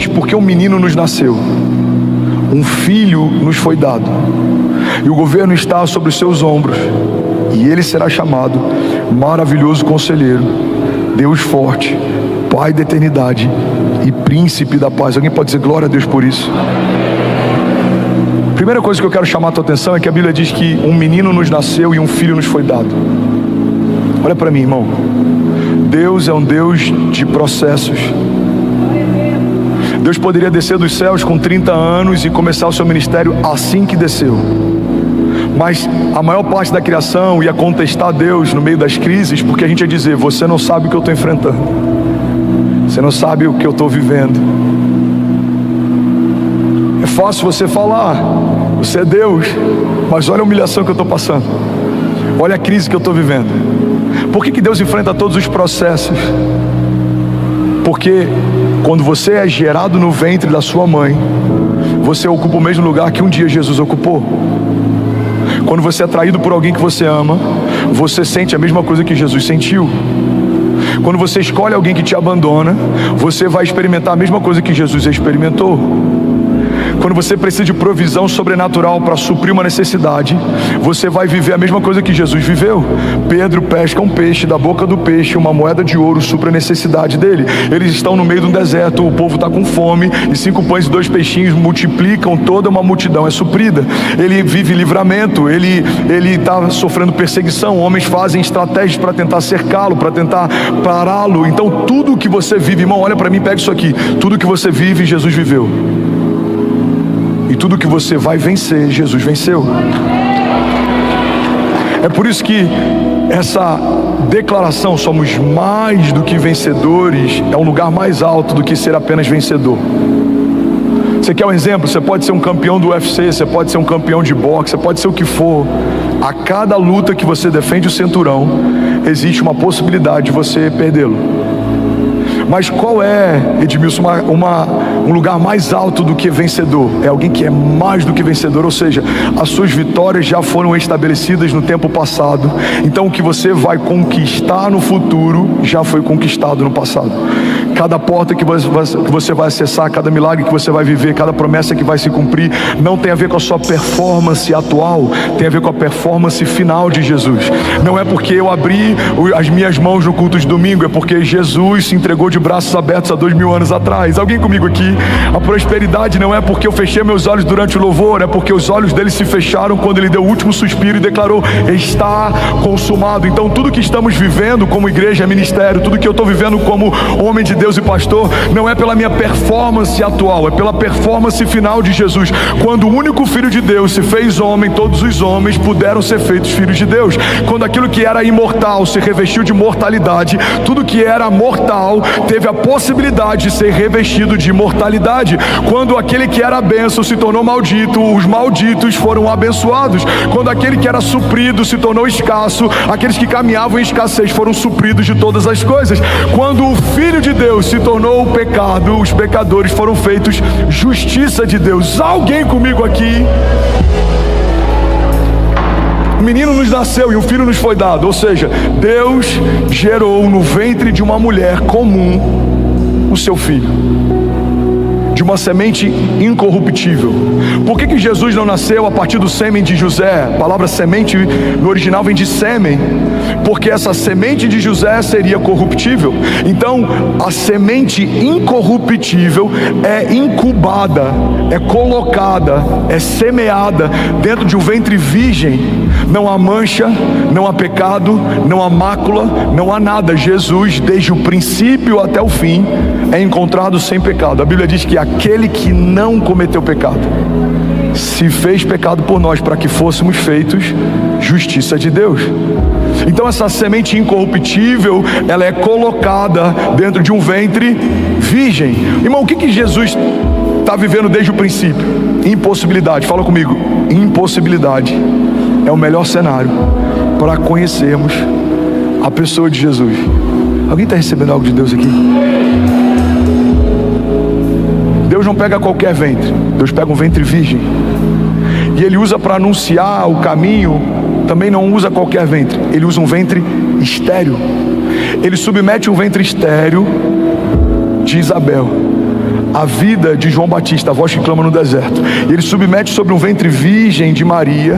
diz: porque um menino nos nasceu, um filho nos foi dado, e o governo está sobre os seus ombros, e ele será chamado Maravilhoso Conselheiro, Deus Forte, Pai da Eternidade e Príncipe da Paz. Alguém pode dizer glória a Deus por isso? Primeira coisa que eu quero chamar a tua atenção é que a Bíblia diz que um menino nos nasceu e um filho nos foi dado. Olha para mim, irmão. Deus é um Deus de processos. Deus poderia descer dos céus com 30 anos e começar o seu ministério assim que desceu. Mas a maior parte da criação ia contestar Deus no meio das crises, porque a gente ia dizer: você não sabe o que eu estou enfrentando, você não sabe o que eu estou vivendo. É fácil você falar, você é Deus, mas olha a humilhação que eu estou passando, olha a crise que eu estou vivendo. Por que Deus enfrenta todos os processos? Porque quando você é gerado no ventre da sua mãe, você ocupa o mesmo lugar que um dia Jesus ocupou. Quando você é traído por alguém que você ama, você sente a mesma coisa que Jesus sentiu. Quando você escolhe alguém que te abandona, você vai experimentar a mesma coisa que Jesus experimentou. Quando você precisa de provisão sobrenatural para suprir uma necessidade, você vai viver a mesma coisa que Jesus viveu. Pedro pesca um peixe, da boca do peixe uma moeda de ouro supre a necessidade dele. Eles estão no meio de um deserto, o povo está com fome, e 5 pães e 2 peixinhos multiplicam, toda uma multidão é suprida. Ele vive livramento, ele está sofrendo perseguição, homens fazem estratégias para tentar cercá-lo, para tentar pará-lo. Então tudo que você vive, irmão, olha para mim, pega isso aqui, tudo que você vive, Jesus viveu. E tudo que você vai vencer, Jesus venceu. É por isso que essa declaração, somos mais do que vencedores, é um lugar mais alto do que ser apenas vencedor. Você quer um exemplo? Você pode ser um campeão do UFC, você pode ser um campeão de boxe, você pode ser o que for. A cada luta que você defende o cinturão, existe uma possibilidade de você perdê-lo. Mas qual é, Edmilson, um lugar mais alto do que vencedor? É alguém que é mais do que vencedor, ou seja, as suas vitórias já foram estabelecidas no tempo passado. Então o que você vai conquistar no futuro já foi conquistado no passado. Cada porta que você vai acessar, cada milagre que você vai viver, cada promessa que vai se cumprir, não tem a ver com a sua performance atual, tem a ver com a performance final de Jesus. Não é porque eu abri as minhas mãos no culto de domingo, é porque Jesus se entregou de braços abertos há 2000 anos atrás. Alguém comigo aqui? A prosperidade não é porque eu fechei meus olhos durante o louvor, é porque os olhos dele se fecharam quando ele deu o último suspiro e declarou: está consumado. Então tudo que estamos vivendo como igreja, ministério, tudo que eu estou vivendo como homem de Deus e pastor, não é pela minha performance atual, é pela performance final de Jesus. Quando o único Filho de Deus se fez homem, todos os homens puderam ser feitos filhos de Deus. Quando aquilo que era imortal se revestiu de mortalidade, tudo que era mortal teve a possibilidade de ser revestido de imortalidade. Quando aquele que era bênção se tornou maldito, os malditos foram abençoados. Quando aquele que era suprido se tornou escasso, aqueles que caminhavam em escassez foram supridos de todas as coisas. Quando o Filho de Deus se tornou o pecado, os pecadores foram feitos justiça de Deus. Alguém comigo aqui? O menino nos nasceu e o filho nos foi dado, ou seja, Deus gerou no ventre de uma mulher comum o seu filho, de uma semente incorruptível. Por que Jesus não nasceu a partir do sêmen de José? A palavra semente no original vem de sêmen, porque essa semente de José seria corruptível. Então a semente incorruptível é incubada, é colocada, é semeada dentro de um ventre virgem. Não há mancha, não há pecado, não há mácula, não há nada. Jesus, desde o princípio até o fim, é encontrado sem pecado. A Bíblia diz que aquele que não cometeu pecado se fez pecado por nós, para que fôssemos feitos justiça de Deus. Então essa semente incorruptível, ela é colocada dentro de um ventre virgem. Irmão, o que Jesus está vivendo desde o princípio? Impossibilidade. Fala comigo. Impossibilidade é o melhor cenário para conhecermos a pessoa de Jesus. Alguém está recebendo algo de Deus aqui? Deus não pega qualquer ventre, Deus pega um ventre virgem, e Ele usa para anunciar o caminho. Também não usa qualquer ventre, Ele usa um ventre estéril. Ele submete um ventre estéril de Isabel a vida de João Batista, a voz que clama no deserto. E ele submete sobre um ventre virgem de Maria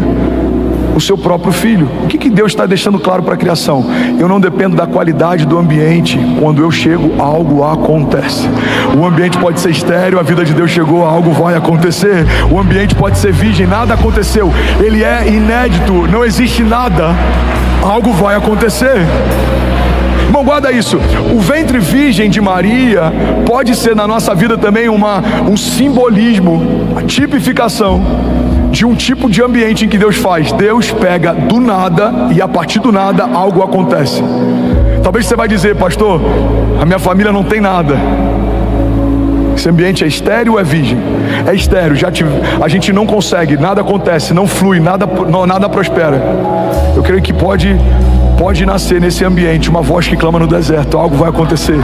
o seu próprio filho. O que Deus está deixando claro para a criação? Eu não dependo da qualidade do ambiente. Quando eu chego, algo acontece. O ambiente pode ser estéril, a vida de Deus chegou, algo vai acontecer. O ambiente pode ser virgem, nada aconteceu. Ele é inédito, não existe nada, algo vai acontecer. Irmão, guarda isso. O ventre virgem de Maria pode ser na nossa vida também um simbolismo, a tipificação de um tipo de ambiente em que Deus faz. Deus pega do nada e a partir do nada algo acontece. Talvez você vai dizer: pastor, a minha família não tem nada. Esse ambiente é estéril ou é virgem? É estéril, a gente não consegue, nada acontece, não flui, nada prospera. Eu creio que pode nascer nesse ambiente uma voz que clama no deserto, algo vai acontecer.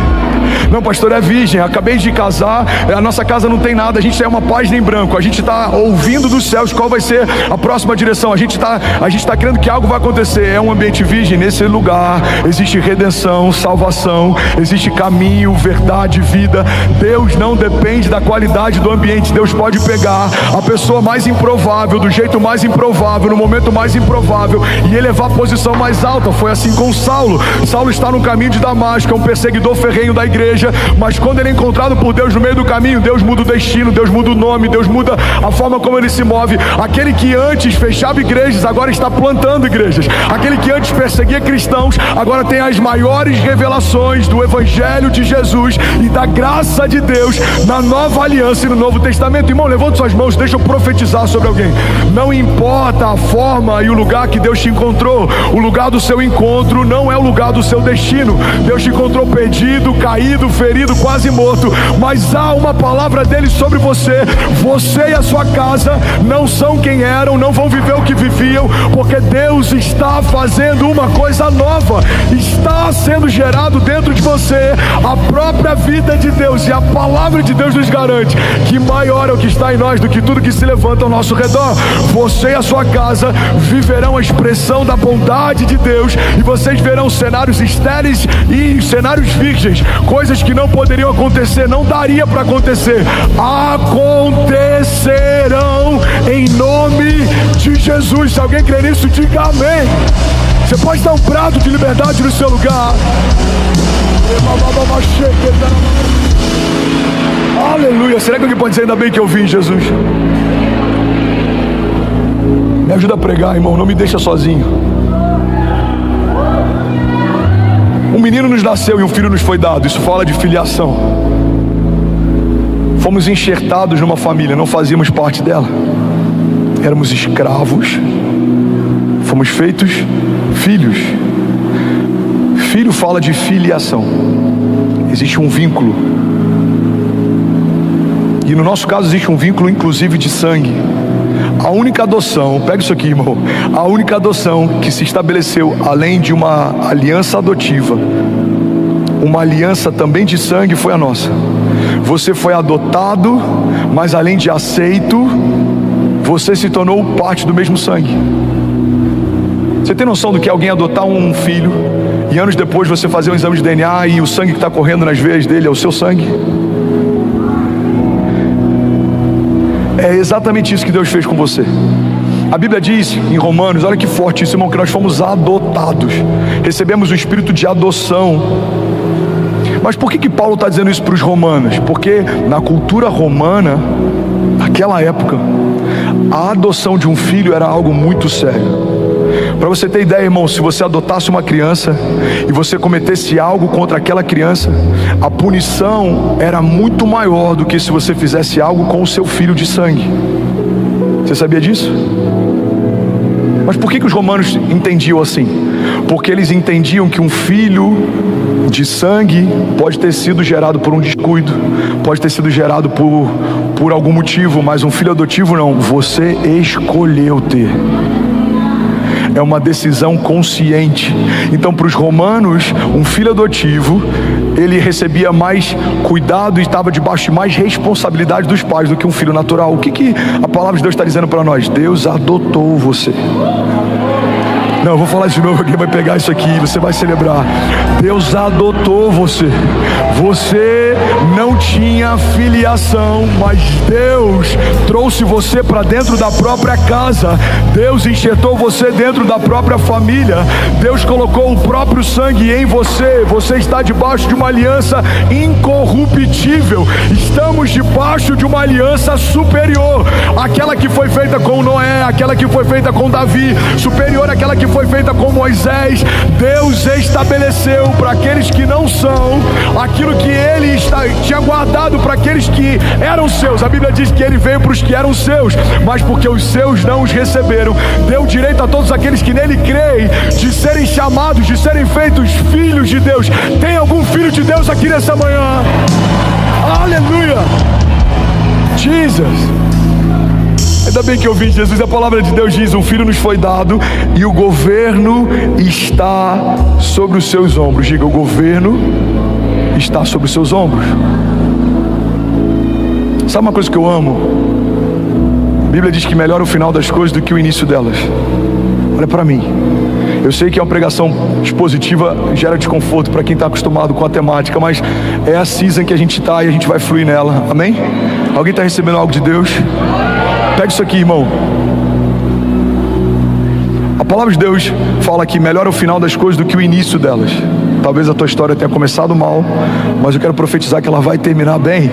Não, pastor, é virgem, acabei de casar, a nossa casa não tem nada, a gente é uma página em branco, a gente está ouvindo dos céus qual vai ser a próxima direção, a gente está crendo que algo vai acontecer. É um ambiente virgem. Nesse lugar existe redenção, salvação, existe caminho, verdade, vida. Deus não depende da qualidade do ambiente. Deus pode pegar a pessoa mais improvável, do jeito mais improvável, no momento mais improvável, e elevar a posição mais alta. Foi assim com Saulo. Saulo está no caminho de Damasco, é um perseguidor ferrenho da igreja, mas quando ele é encontrado por Deus no meio do caminho, Deus muda o destino, Deus muda o nome, Deus muda a forma como ele se move. Aquele que antes fechava igrejas, agora está plantando igrejas. Aquele que antes perseguia cristãos, agora tem as maiores revelações do Evangelho de Jesus e da graça de Deus na Nova Aliança e no Novo Testamento. Irmão, levante suas mãos, deixa eu profetizar sobre alguém. Não importa a forma e o lugar que Deus te encontrou, o lugar do seu encontro não é o lugar do seu destino. Deus te encontrou perdido, caído, ferido, quase morto, mas há uma palavra dele sobre você. Você e a sua casa não são quem eram, não vão viver o que viviam, porque Deus está fazendo uma coisa nova. Está sendo gerado dentro de você a própria vida de Deus, e a palavra de Deus nos garante que maior é o que está em nós do que tudo que se levanta ao nosso redor. Você e a sua casa viverão a expressão da bondade de Deus, e vocês verão cenários estéreis e cenários virgens, coisas que não poderiam acontecer, não daria para acontecer, acontecerão em nome de Jesus. Se alguém crê nisso, diga amém. Você pode dar um brado de liberdade no seu lugar. Aleluia. Será que alguém pode dizer ainda bem que eu vim, Jesus? Me ajuda a pregar, irmão, não me deixa sozinho. Um menino nos nasceu e um filho nos foi dado. Isso fala de filiação. Fomos enxertados numa família, não fazíamos parte dela. Éramos escravos. Fomos feitos filhos. Filho fala de filiação. Existe um vínculo. E no nosso caso existe um vínculo inclusive de sangue. A única adoção, pega isso aqui, irmão, a única adoção que se estabeleceu além de uma aliança adotiva, uma aliança também de sangue, foi a nossa. Você foi adotado, mas além de aceito, você se tornou parte do mesmo sangue. Você tem noção do que é alguém adotar um filho e anos depois você fazer um exame de DNA e o sangue que está correndo nas veias dele é o seu sangue? É exatamente isso que Deus fez com você. A Bíblia diz em Romanos, olha que forte isso, irmão, que nós fomos adotados, recebemos o espírito de adoção. Mas por que Paulo está dizendo isso para os romanos? Porque na cultura romana, naquela época, a adoção de um filho era algo muito sério. Para você ter ideia, irmão, se você adotasse uma criança e você cometesse algo contra aquela criança, a punição era muito maior do que se você fizesse algo com o seu filho de sangue. Você sabia disso? Mas por que os romanos entendiam assim? Porque eles entendiam que um filho de sangue pode ter sido gerado por um descuido, pode ter sido gerado por algum motivo, mas um filho adotivo não, você escolheu ter. É uma decisão consciente. Então, para os romanos, um filho adotivo, ele recebia mais cuidado e estava debaixo de mais responsabilidade dos pais do que um filho natural. O que a palavra de Deus está dizendo para nós? Deus adotou você. Não, eu vou falar de novo, alguém vai pegar isso aqui, você vai celebrar. Deus adotou você. Você não tinha filiação, mas Deus trouxe você para dentro da própria casa. Deus enxertou você dentro da própria família. Deus colocou o próprio sangue em você. Você está debaixo de uma aliança incorruptível. Estamos debaixo de uma aliança superior, aquela que foi feita com Noé, aquela que foi feita com Davi, superior àquela que foi feita com Moisés. Deus estabeleceu para aqueles que não são aquilo que Ele tinha guardado para aqueles que eram seus. A Bíblia diz que Ele veio para os que eram seus, mas porque os seus não os receberam, deu direito a todos aqueles que nele creem de serem chamados, de serem feitos filhos de Deus. Tem algum filho de Deus aqui nessa manhã? Aleluia! Jesus! Ainda bem que eu vi Jesus. A palavra de Deus diz: um filho nos foi dado e o governo está sobre os seus ombros. Diga: o governo está sobre os seus ombros. Sabe uma coisa que eu amo? A Bíblia diz que melhor o final das coisas do que o início delas. Olha para mim. Eu sei que é uma pregação expositiva, gera desconforto para quem está acostumado com a temática, mas é a season que a gente está e a gente vai fluir nela. Amém? Alguém está recebendo algo de Deus? Pega isso aqui, irmão. A palavra de Deus fala que melhor é o final das coisas do que o início delas. Talvez a tua história tenha começado mal, mas eu quero profetizar que ela vai terminar bem.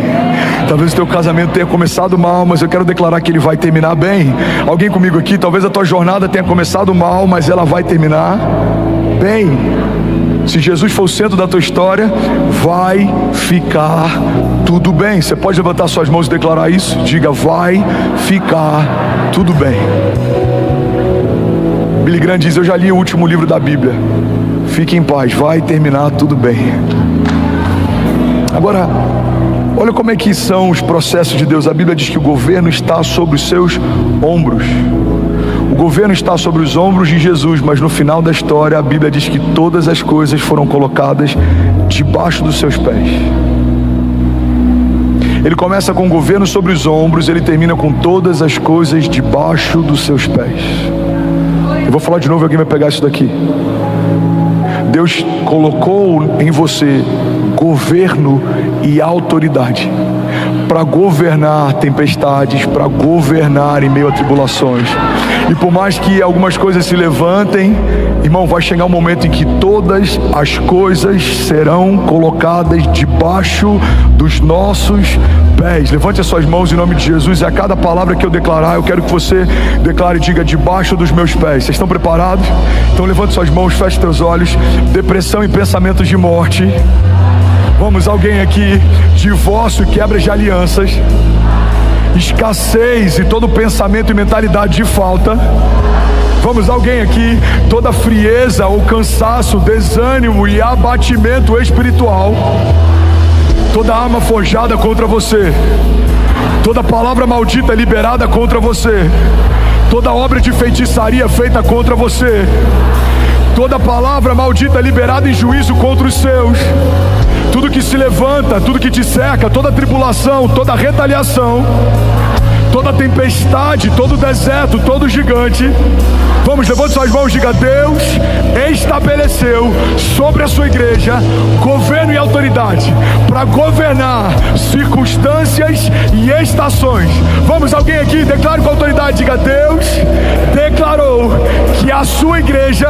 Talvez o teu casamento tenha começado mal, mas eu quero declarar que ele vai terminar bem. Alguém comigo aqui? Talvez a tua jornada tenha começado mal, mas ela vai terminar bem. Se Jesus for o centro da tua história, vai ficar tudo bem. Você pode levantar suas mãos e declarar isso? Diga: vai ficar tudo bem. Billy Graham diz: eu já li o último livro da Bíblia. Fique em paz, vai terminar tudo bem. Agora, olha como é que são os processos de Deus. A Bíblia diz que o governo está sobre os seus ombros. O governo está sobre os ombros de Jesus, mas no final da história a Bíblia diz que todas as coisas foram colocadas debaixo dos seus pés. Ele começa com o governo sobre os ombros, ele termina com todas as coisas debaixo dos seus pés. Eu vou falar de novo e alguém vai pegar isso daqui. Deus colocou em você governo e autoridade para governar tempestades, para governar em meio a tribulações. E por mais que algumas coisas se levantem, irmão, vai chegar um momento em que todas as coisas serão colocadas debaixo dos nossos pés. Levante as suas mãos em nome de Jesus, e a cada palavra que eu declarar, eu quero que você declare e diga: debaixo dos meus pés. Vocês estão preparados? Então levante suas mãos, feche teus olhos. Depressão e pensamentos de morte. Vamos, alguém aqui? Divórcio e quebra de alianças. Escassez e todo pensamento e mentalidade de falta. Vamos, alguém aqui? Toda frieza ou cansaço, desânimo e abatimento espiritual. Toda arma forjada contra você, toda palavra maldita liberada contra você, toda obra de feitiçaria feita contra você, toda palavra maldita liberada em juízo contra os seus, tudo que se levanta, tudo que te cerca, toda tribulação, toda retaliação, toda tempestade, todo deserto, todo gigante. Vamos, levante suas mãos e diga: Deus estabeleceu sobre a sua igreja governo e autoridade para governar circunstâncias e estações. Vamos, alguém aqui? Declare com autoridade, diga: Deus declarou que a sua igreja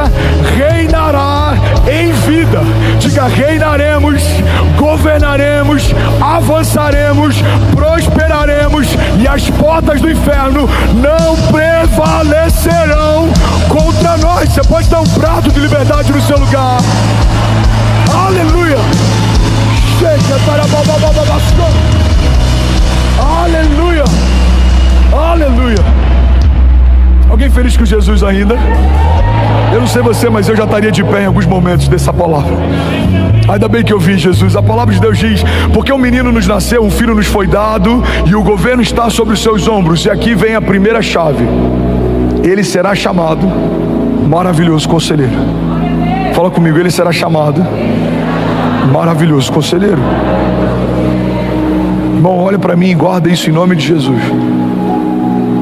reinará em vida. Diga: reinaremos, governaremos, avançaremos, prosperaremos, e as portas do inferno não prevalecerão contra nós. Você pode dar um prato de liberdade no seu lugar. Aleluia. Aleluia. Aleluia. Alguém feliz com Jesus ainda? Eu não sei você, mas eu já estaria de pé em alguns momentos dessa palavra. Ainda bem que eu vi Jesus. A palavra de Deus diz: porque um menino nos nasceu, um filho nos foi dado, e o governo está sobre os seus ombros. E aqui vem a primeira chave: ele será chamado Maravilhoso Conselheiro. Fala comigo: ele será chamado Maravilhoso Conselheiro. Irmão, olha para mim e guarda isso em nome de Jesus.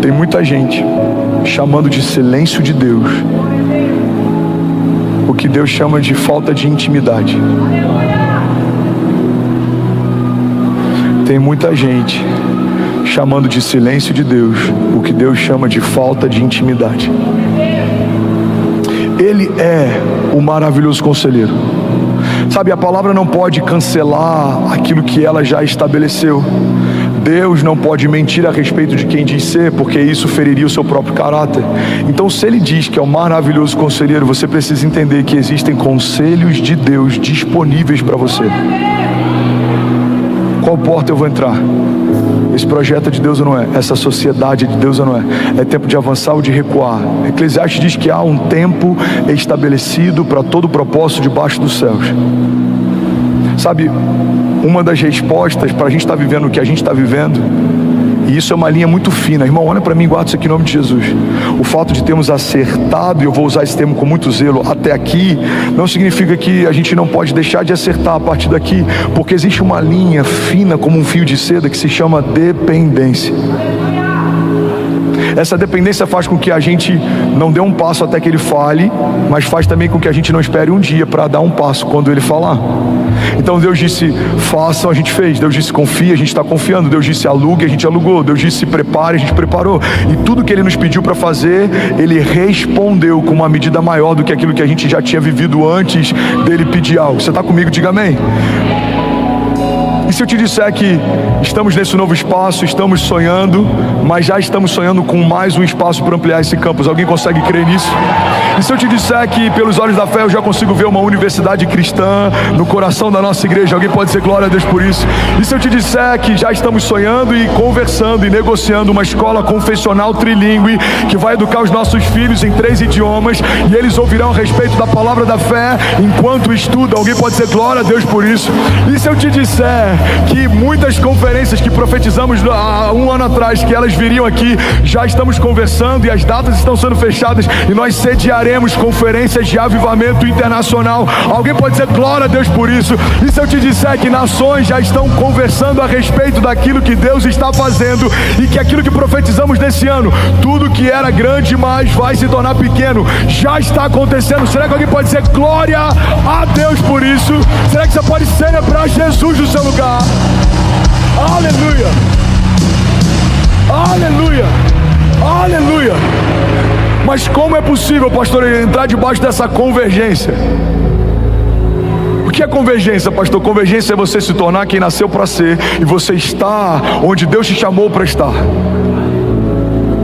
Tem muita gente chamando de silêncio de Deus o que Deus chama de falta de intimidade. Tem muita gente chamando de silêncio de Deus o que Deus chama de falta de intimidade. Ele é o maravilhoso conselheiro. Sabe, a palavra não pode cancelar aquilo que ela já estabeleceu. Deus não pode mentir a respeito de quem diz ser, porque isso feriria o seu próprio caráter. Então, se Ele diz que é o maravilhoso conselheiro, você precisa entender que existem conselhos de Deus disponíveis para você. Qual porta eu vou entrar? Esse projeto é de Deus ou não é? Essa sociedade é de Deus ou não é? É tempo de avançar ou de recuar? Eclesiastes diz que há um tempo estabelecido para todo propósito debaixo dos céus. Sabe, uma das respostas para a gente estar vivendo o que a gente está vivendo, e isso é uma linha muito fina, irmão, olha para mim e guarda isso aqui em nome de Jesus. O fato de termos acertado, e eu vou usar esse termo com muito zelo, até aqui, não significa que a gente não pode deixar de acertar a partir daqui, porque existe uma linha fina como um fio de seda que se chama dependência. Essa dependência faz com que a gente não dê um passo até que Ele fale, mas faz também com que a gente não espere um dia para dar um passo quando Ele falar. Então Deus disse façam, a gente fez. Deus disse confia, a gente está confiando. Deus disse alugue, a gente alugou. Deus disse se prepare, a gente preparou. E tudo que Ele nos pediu para fazer, Ele respondeu com uma medida maior do que aquilo que a gente já tinha vivido antes dEle pedir algo. Você está comigo? Diga amém. E se eu te disser que estamos nesse novo espaço, estamos sonhando, mas já estamos sonhando com mais um espaço para ampliar esse campus? Alguém consegue crer nisso? E se eu te disser que pelos olhos da fé eu já consigo ver uma universidade cristã no coração da nossa igreja? Alguém pode dizer glória a Deus por isso? E se eu te disser que já estamos sonhando e conversando e negociando uma escola confessional trilingüe que vai educar os nossos filhos em 3 idiomas e eles ouvirão a respeito da palavra da fé enquanto estudam? Alguém pode dizer glória a Deus por isso? E se eu te disser que muitas conferências que profetizamos há um ano atrás, que elas viriam aqui, já estamos conversando e as datas estão sendo fechadas e nós sediaremos conferências de avivamento internacional? Alguém pode dizer glória a Deus por isso? E se eu te disser que nações já estão conversando a respeito daquilo que Deus está fazendo e que aquilo que profetizamos nesse ano, tudo que era grande mais vai se tornar pequeno, já está acontecendo? Será que alguém pode dizer glória a Deus por isso? Será que você pode celebrar Jesus no seu lugar? Aleluia, aleluia, aleluia. Mas como é possível, pastor, entrar debaixo dessa convergência? O que é convergência, pastor? Convergência é você se tornar quem nasceu para ser e você está onde Deus te chamou para estar.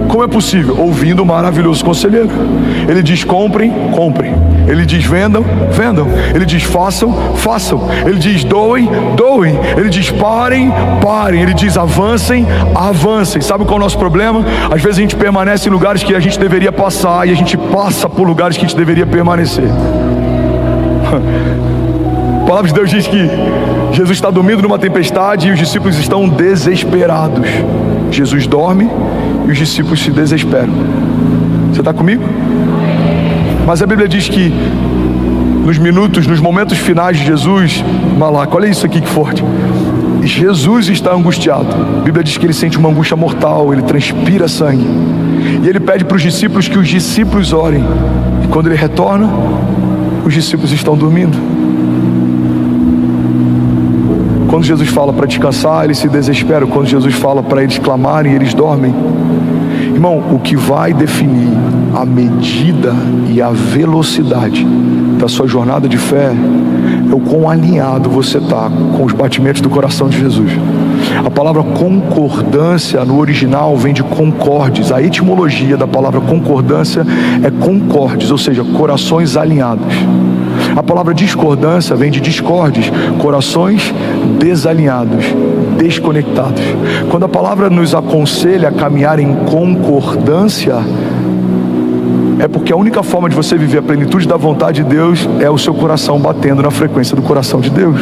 Como é possível? Ouvindo o maravilhoso conselheiro. Ele diz comprem, comprem. Ele diz vendam, vendam. Ele diz façam, façam. Ele diz doem, doem. Ele diz parem, parem. Ele diz avancem, avancem. Sabe qual é o nosso problema? Às vezes a gente permanece em lugares que a gente deveria passar e a gente passa por lugares que a gente deveria permanecer. A palavra de Deus diz que Jesus está dormindo numa tempestade e os discípulos estão desesperados. Jesus dorme e os discípulos se desesperam. Você está comigo? Mas a Bíblia diz que nos momentos finais de Jesus, Malaco, olha isso aqui que forte. Jesus está angustiado. A Bíblia diz que ele sente uma angústia mortal, ele transpira sangue. E ele pede para os discípulos que os discípulos orem. E quando ele retorna, os discípulos estão dormindo. Quando Jesus fala para descansar, eles se desesperam. Quando Jesus fala para eles clamarem, eles dormem. Irmão, o que vai definir a medida e a velocidade da sua jornada de fé é o quão alinhado você está com os batimentos do coração de Jesus. A palavra concordância no original vem de concordes. A etimologia da palavra concordância é concordes, ou seja, corações alinhados. A palavra discordância vem de discordes, corações desalinhados, desconectados. Quando a palavra nos aconselha a caminhar em concordância, é porque a única forma de você viver a plenitude da vontade de Deus é o seu coração batendo na frequência do coração de Deus.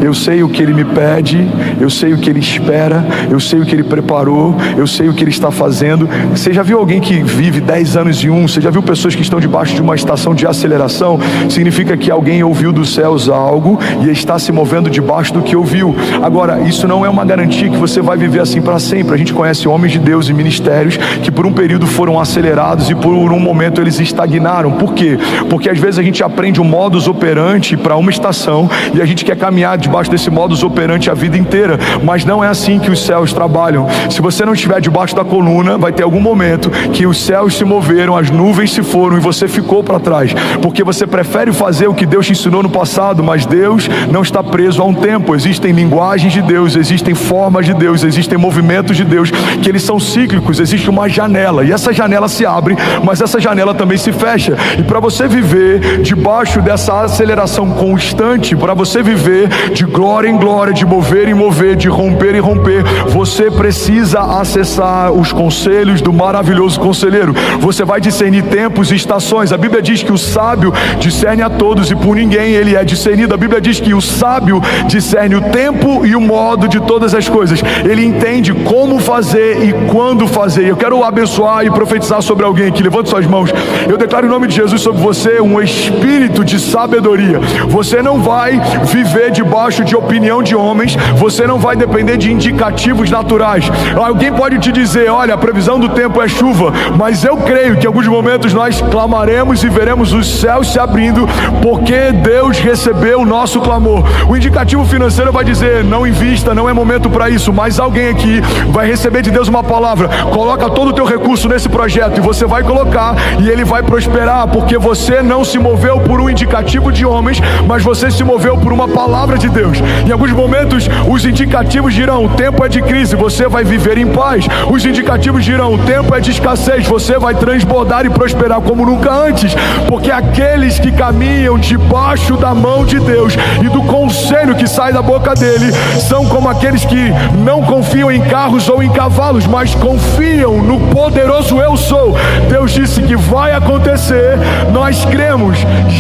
Eu sei o que Ele me pede, eu sei o que Ele espera, eu sei o que Ele preparou, eu sei o que Ele está fazendo. Você já viu alguém que vive 10 anos em um? Você já viu pessoas que estão debaixo de uma estação de aceleração? Significa que alguém ouviu dos céus algo e está se movendo debaixo do que ouviu. Agora, isso não é uma garantia que você vai viver assim para sempre. A gente conhece homens de Deus e ministérios que por um período foram acelerados e por um momento eles estagnaram. Por quê? Porque às vezes a gente aprende um modus operandi para uma estação e a gente quer caminhar debaixo desse modus operandi a vida inteira, mas não é assim que os céus trabalham. Se você não estiver debaixo da coluna, vai ter algum momento que os céus se moveram, as nuvens se foram e você ficou para trás, porque você prefere fazer o que Deus te ensinou no passado, mas Deus não está preso a um tempo. Existem linguagens de Deus, existem formas de Deus, existem movimentos de Deus, que eles são cíclicos. Existe uma janela, e essa janela se abre, mas essa janela também se fecha. E para você viver debaixo dessa aceleração constante, para você viver de glória em glória, de mover em mover, de romper em romper, você precisa acessar os conselhos do maravilhoso conselheiro. Você vai discernir tempos e estações. A Bíblia diz que o sábio discerne a todos e por ninguém ele é discernido. A Bíblia diz que o sábio discerne o tempo e o modo de todas as coisas. Ele entende como fazer e quando fazer. Eu quero abençoar e profetizar sobre alguém aqui. Levante suas mãos. Eu declaro em nome de Jesus sobre você um espírito de sabedoria. Você não vai viver debaixo de opinião de homens. Você não vai depender de indicativos naturais. Alguém pode te dizer: olha, a previsão do tempo é chuva, mas eu creio que em alguns momentos nós clamaremos e veremos os céus se abrindo, porque Deus recebeu o nosso clamor. O indicativo financeiro vai dizer: não invista, não é momento para isso, mas alguém aqui vai receber de Deus uma palavra: coloca todo o teu recurso nesse projeto, e você vai colocar e ele vai prosperar, porque você não se moveu por um indicativo de homens, mas você se moveu por uma palavra de Deus. Em alguns momentos os indicativos dirão: o tempo é de crise, você vai viver em paz. Os indicativos dirão: o tempo é de escassez, você vai transbordar e prosperar como nunca antes, porque aqueles que caminham debaixo da mão de Deus e do conselho que sai da boca dele são como aqueles que não confiam em carros ou em cavalos, mas confiam no poderoso eu sou. Deus disse que vai acontecer, nós cremos,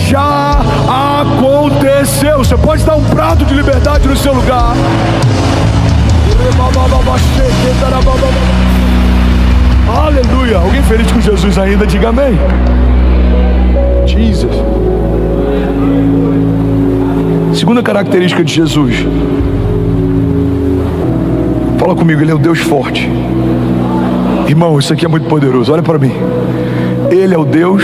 já aconteceu. Você pode dar um prato de liberdade no seu lugar. Aleluia. Alguém feliz com Jesus ainda? Diga amém. Jesus. Segunda característica de Jesus. Fala comigo, Ele é o Deus forte. Irmão, isso aqui é muito poderoso, olha para mim. Ele é o Deus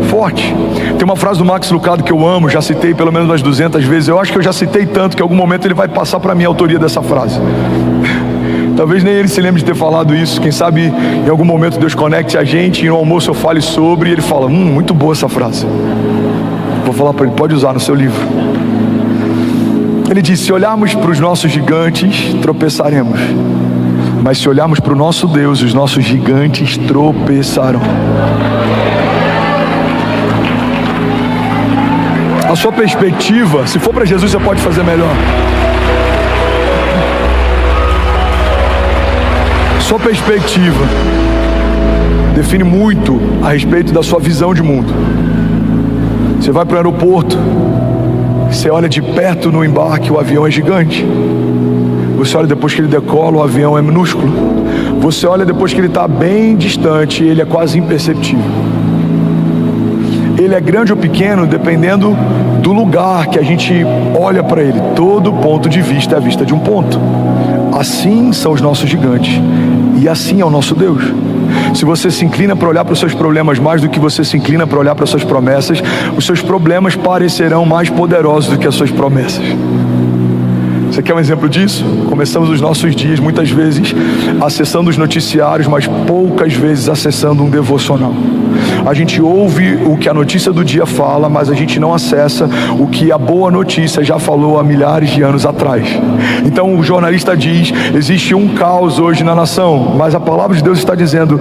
forte. Tem uma frase do Max Lucado que eu amo, já citei pelo menos umas 200 vezes. Eu acho que eu já citei tanto que em algum momento ele vai passar para mim a autoria dessa frase. Talvez nem ele se lembre de ter falado isso. Quem sabe em algum momento Deus conecte a gente e no almoço eu fale sobre, e ele fala: muito boa essa frase. Vou falar para ele: pode usar no seu livro. Ele diz: se olharmos para os nossos gigantes, tropeçaremos, mas se olharmos para o nosso Deus, os nossos gigantes tropeçarão. A sua perspectiva, se for para Jesus, você pode fazer melhor. Sua perspectiva define muito a respeito da sua visão de mundo. Você vai para o aeroporto, você olha de perto no embarque, o avião é gigante. Você olha depois que ele decola, o avião é minúsculo. Você olha depois que ele está bem distante, ele é quase imperceptível. Ele é grande ou pequeno dependendo do lugar que a gente olha para ele. Todo ponto de vista é a vista de um ponto. Assim são os nossos gigantes, e assim é o nosso Deus. Se você se inclina para olhar para os seus problemas mais do que você se inclina para olhar para as suas promessas, os seus problemas parecerão mais poderosos do que as suas promessas. Você quer um exemplo disso? Começamos os nossos dias muitas vezes acessando os noticiários, mas poucas vezes acessando um devocional. A gente ouve o que a notícia do dia fala, mas a gente não acessa o que a boa notícia já falou há milhares de anos atrás. Então o jornalista diz: existe um caos hoje na nação, mas a palavra de Deus está dizendo: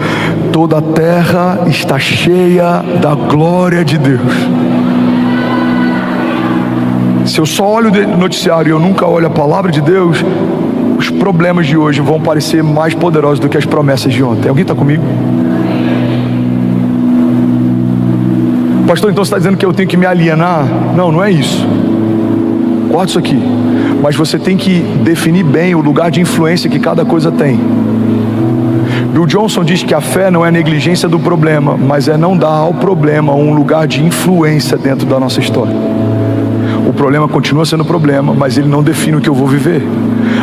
toda a terra está cheia da glória de Deus. Se eu só olho o noticiário e eu nunca olho a palavra de Deus, os problemas de hoje vão parecer mais poderosos do que as promessas de ontem. Alguém está comigo? Pastor, então você está dizendo que eu tenho que me alienar? Não, não é isso. Corta isso aqui. mas você tem que definir bem o lugar de influência que cada coisa tem. Bill Johnson diz que a fé não é negligência do problema, mas é não dar ao problema um lugar de influência dentro da nossa história. O problema continua sendo problema, mas ele não define o que eu vou viver.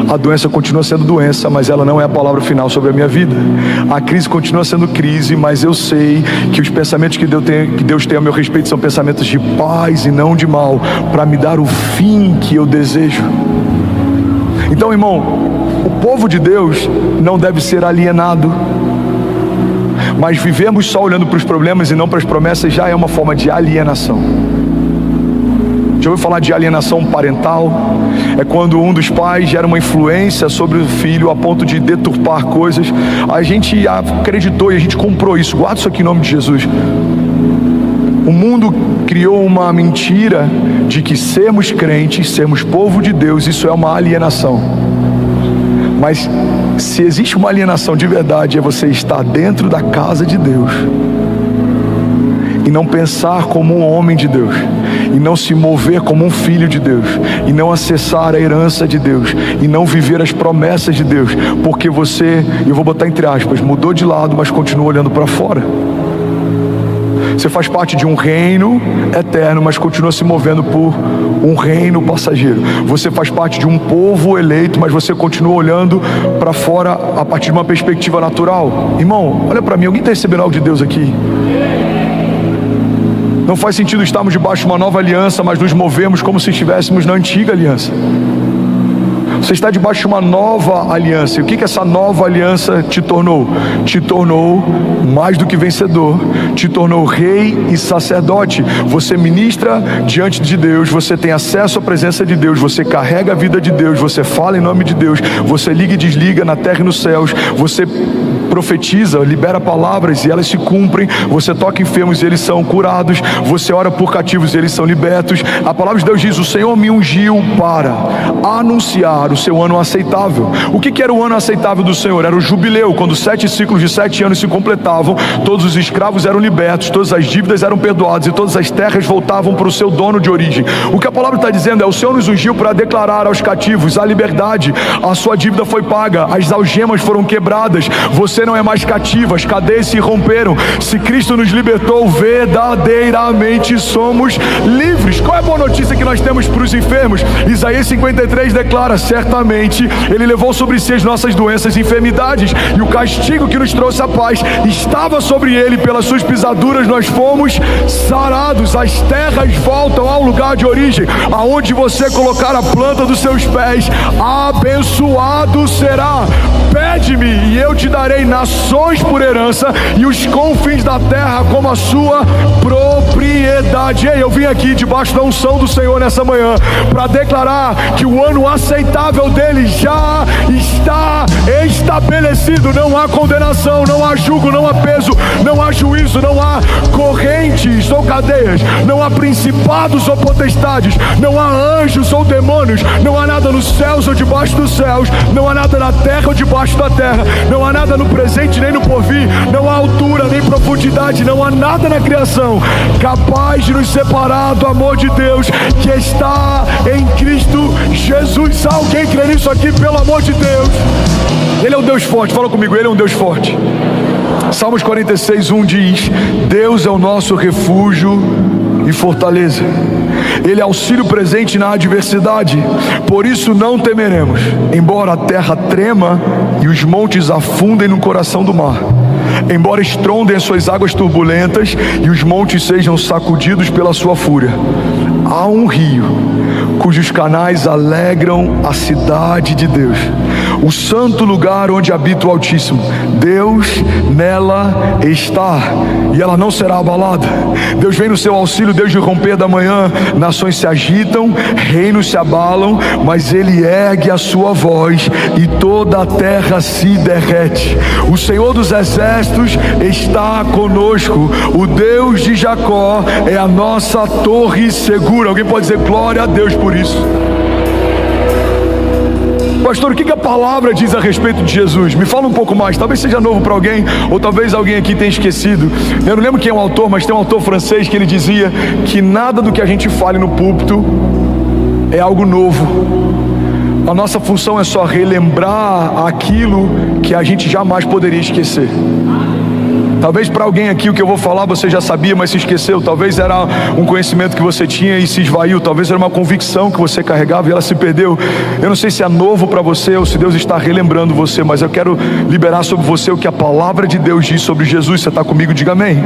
A doença continua sendo doença, mas ela não é a palavra final sobre a minha vida. A crise continua sendo crise, mas eu sei que os pensamentos que Deus tem a meu respeito são pensamentos de paz e não de mal, para me dar o fim que eu desejo. Então, irmão, o povo de Deus não deve ser alienado, mas vivermos só olhando para os problemas e não para as promessas já é uma forma de alienação. Já ouviu falar de alienação parental? É quando um dos pais gera uma influência sobre o filho a ponto de deturpar coisas. A gente acreditou e a gente comprou isso. Guarda isso aqui em nome de Jesus. O mundo criou uma mentira de que sermos crentes, sermos povo de Deus, isso é uma alienação. Mas se existe uma alienação de verdade, é você estar dentro da casa de Deus e não pensar como um homem de Deus, e não se mover como um filho de Deus, e não acessar a herança de Deus, e não viver as promessas de Deus, porque você, eu vou botar entre aspas, mudou de lado, mas continua olhando para fora. Você faz parte de um reino eterno, mas continua se movendo por um reino passageiro. Você faz parte de um povo eleito, mas você continua olhando para fora a partir de uma perspectiva natural. Irmão, olha para mim, alguém está recebendo algo de Deus aqui? Não faz sentido estarmos debaixo de uma nova aliança, mas nos movemos como se estivéssemos na antiga aliança. Você está debaixo de uma nova aliança. E o que essa nova aliança te tornou? Te tornou mais do que vencedor. Te tornou rei e sacerdote. Você ministra diante de Deus. Você tem acesso à presença de Deus. Você carrega a vida de Deus. Você fala em nome de Deus. Você liga e desliga na terra e nos céus. Você profetiza, libera palavras e elas se cumprem. Você toca enfermos e eles são curados. Você ora por cativos e eles são libertos. A palavra de Deus diz: o Senhor me ungiu para anunciar o seu ano aceitável. O que era o ano aceitável do Senhor? Era o jubileu, quando 7 ciclos de 7 anos se completavam. Todos os escravos eram libertos, todas as dívidas eram perdoadas e todas as terras voltavam para o seu dono de origem. O que a palavra está dizendo é: o Senhor nos ungiu para declarar aos cativos a liberdade. A sua dívida foi paga, as algemas foram quebradas. Você não é mais cativo, as cadeias se romperam. Se Cristo nos libertou, verdadeiramente somos livres. Qual é a boa notícia que nós temos para os enfermos? Isaías 53 declara: certamente Ele levou sobre si as nossas doenças e enfermidades, e o castigo que nos trouxe a paz estava sobre Ele, pelas suas pisaduras nós fomos sarados. As terras voltam ao lugar de origem, aonde você colocar a planta dos seus pés, abençoado será. Pede-me e eu te darei nações por herança e os confins da terra como a sua propriedade. Ei, eu vim aqui debaixo da unção do Senhor nessa manhã para declarar que o ano aceitável dele já está estabelecido. Não há condenação, não há julgo, não há peso, não há juízo, não há correntes ou cadeias, não há principados ou potestades, não há anjos ou demônios, não há nada nos céus ou debaixo dos céus, não há nada na terra ou debaixo da terra, não há nada no presente nem no porvir, não há altura nem profundidade, não há nada na criação capaz de nos separar do amor de Deus que está em Cristo Jesus. Alguém crê nisso aqui, pelo amor de Deus? Ele é um Deus forte, fala comigo, Ele é um Deus forte. Salmos 46:1 diz: Deus é o nosso refúgio e fortaleza, Ele é auxílio presente na adversidade, por isso não temeremos, embora a terra trema e os montes afundem no coração do mar, embora estrondem as suas águas turbulentas e os montes sejam sacudidos pela sua fúria. Há um rio cujos canais alegram a cidade de Deus, o santo lugar onde habita o Altíssimo. Deus nela está e ela não será abalada. Deus vem no seu auxílio desde o romper da manhã. Nações se agitam, reinos se abalam, mas Ele ergue a sua voz e toda a terra se derrete. O Senhor dos exércitos está conosco. O Deus de Jacó é a nossa torre segura. Alguém pode dizer glória a Deus por isso? Pastor, o que a palavra diz a respeito de Jesus? Me fala um pouco mais, talvez seja novo para alguém, ou talvez alguém aqui tenha esquecido. Eu não lembro quem é o autor, mas tem um autor francês que ele dizia que nada do que a gente fale no púlpito é algo novo, A nossa função é só relembrar aquilo que a gente jamais poderia esquecer. Talvez para alguém aqui o que eu vou falar você já sabia, mas se esqueceu. Talvez era um conhecimento que você tinha e se esvaiu. Talvez era uma convicção que você carregava e ela se perdeu. Eu não sei se é novo para você ou se Deus está relembrando você, mas eu quero liberar sobre você o que a palavra de Deus diz sobre Jesus. Você está comigo? Diga amém.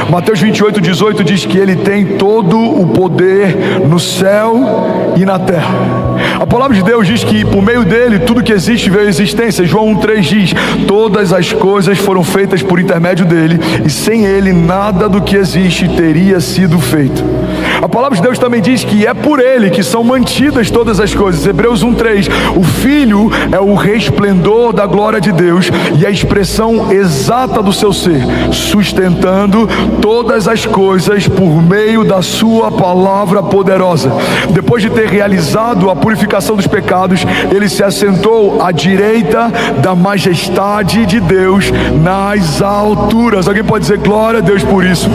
Mateus 28:18 diz que Ele tem todo o poder no céu e na terra. A palavra de Deus diz que por meio dele tudo que existe veio à existência. João 1:3 diz: todas as coisas foram feitas por intermédio dele, e sem ele nada do que existe teria sido feito. A palavra de Deus também diz que é por ele que são mantidas todas as coisas. Hebreus 1:3: o Filho é o resplendor da glória de Deus e a expressão exata do seu ser, sustentando todas as coisas por meio da sua palavra poderosa. Depois de ter realizado a purificação dos pecados, ele se assentou à direita da majestade de Deus nas alturas. Alguém pode dizer glória a Deus por isso?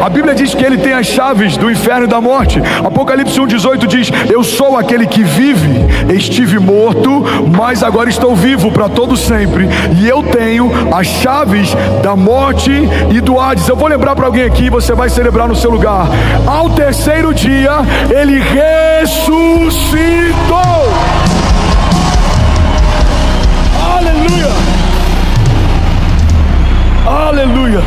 A Bíblia diz que ele tem as chaves do inferno e da morte. Apocalipse 1:18 diz: eu sou aquele que vive, estive morto, mas agora estou vivo para todo sempre, e eu tenho as chaves da morte e do Hades. Eu vou lembrar para alguém aqui, você vai celebrar no seu lugar: ao terceiro dia ele ressuscitou. Aleluia, aleluia.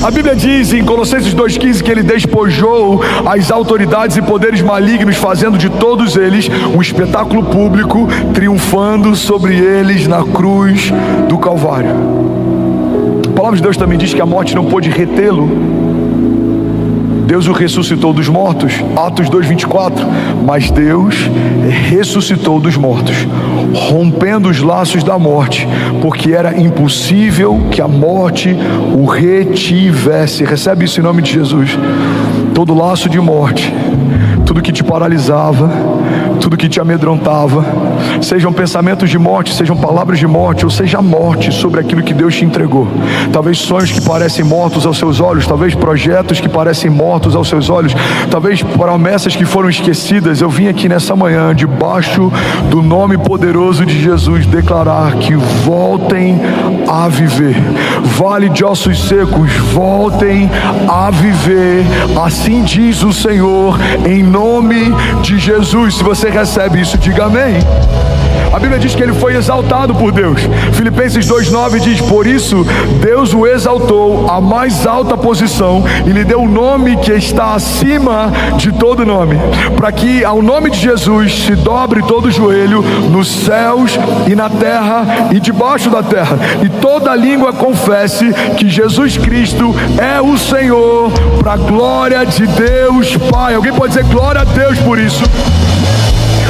A Bíblia diz em Colossenses 2:15 que ele despojou as autoridades e poderes malignos, fazendo de todos eles um espetáculo público, triunfando sobre eles na cruz do Calvário. A palavra de Deus também diz que a morte não pôde retê-lo. Deus o ressuscitou dos mortos, Atos 2:24, mas Deus ressuscitou dos mortos, rompendo os laços da morte, porque era impossível que a morte o retivesse. Recebe isso em nome de Jesus. Todo laço de morte, tudo que te paralisava, tudo que te amedrontava, sejam pensamentos de morte, sejam palavras de morte, ou seja a morte sobre aquilo que Deus te entregou. Talvez sonhos que parecem mortos aos seus olhos, talvez projetos que parecem mortos aos seus olhos, talvez promessas que foram esquecidas. Eu vim aqui nessa manhã, debaixo do nome poderoso de Jesus, declarar que voltem a viver. Vale de ossos secos, voltem a viver. Assim diz o Senhor, em nome de Jesus. Se você recebe isso, diga amém. A Bíblia diz que ele foi exaltado por Deus. Filipenses 2:9 diz: por isso Deus o exaltou à mais alta posição e lhe deu o nome que está acima de todo nome, para que ao nome de Jesus se dobre todo o joelho nos céus e na terra e debaixo da terra, e toda língua confesse que Jesus Cristo é o Senhor, para a glória de Deus Pai. Alguém pode dizer glória a Deus por isso?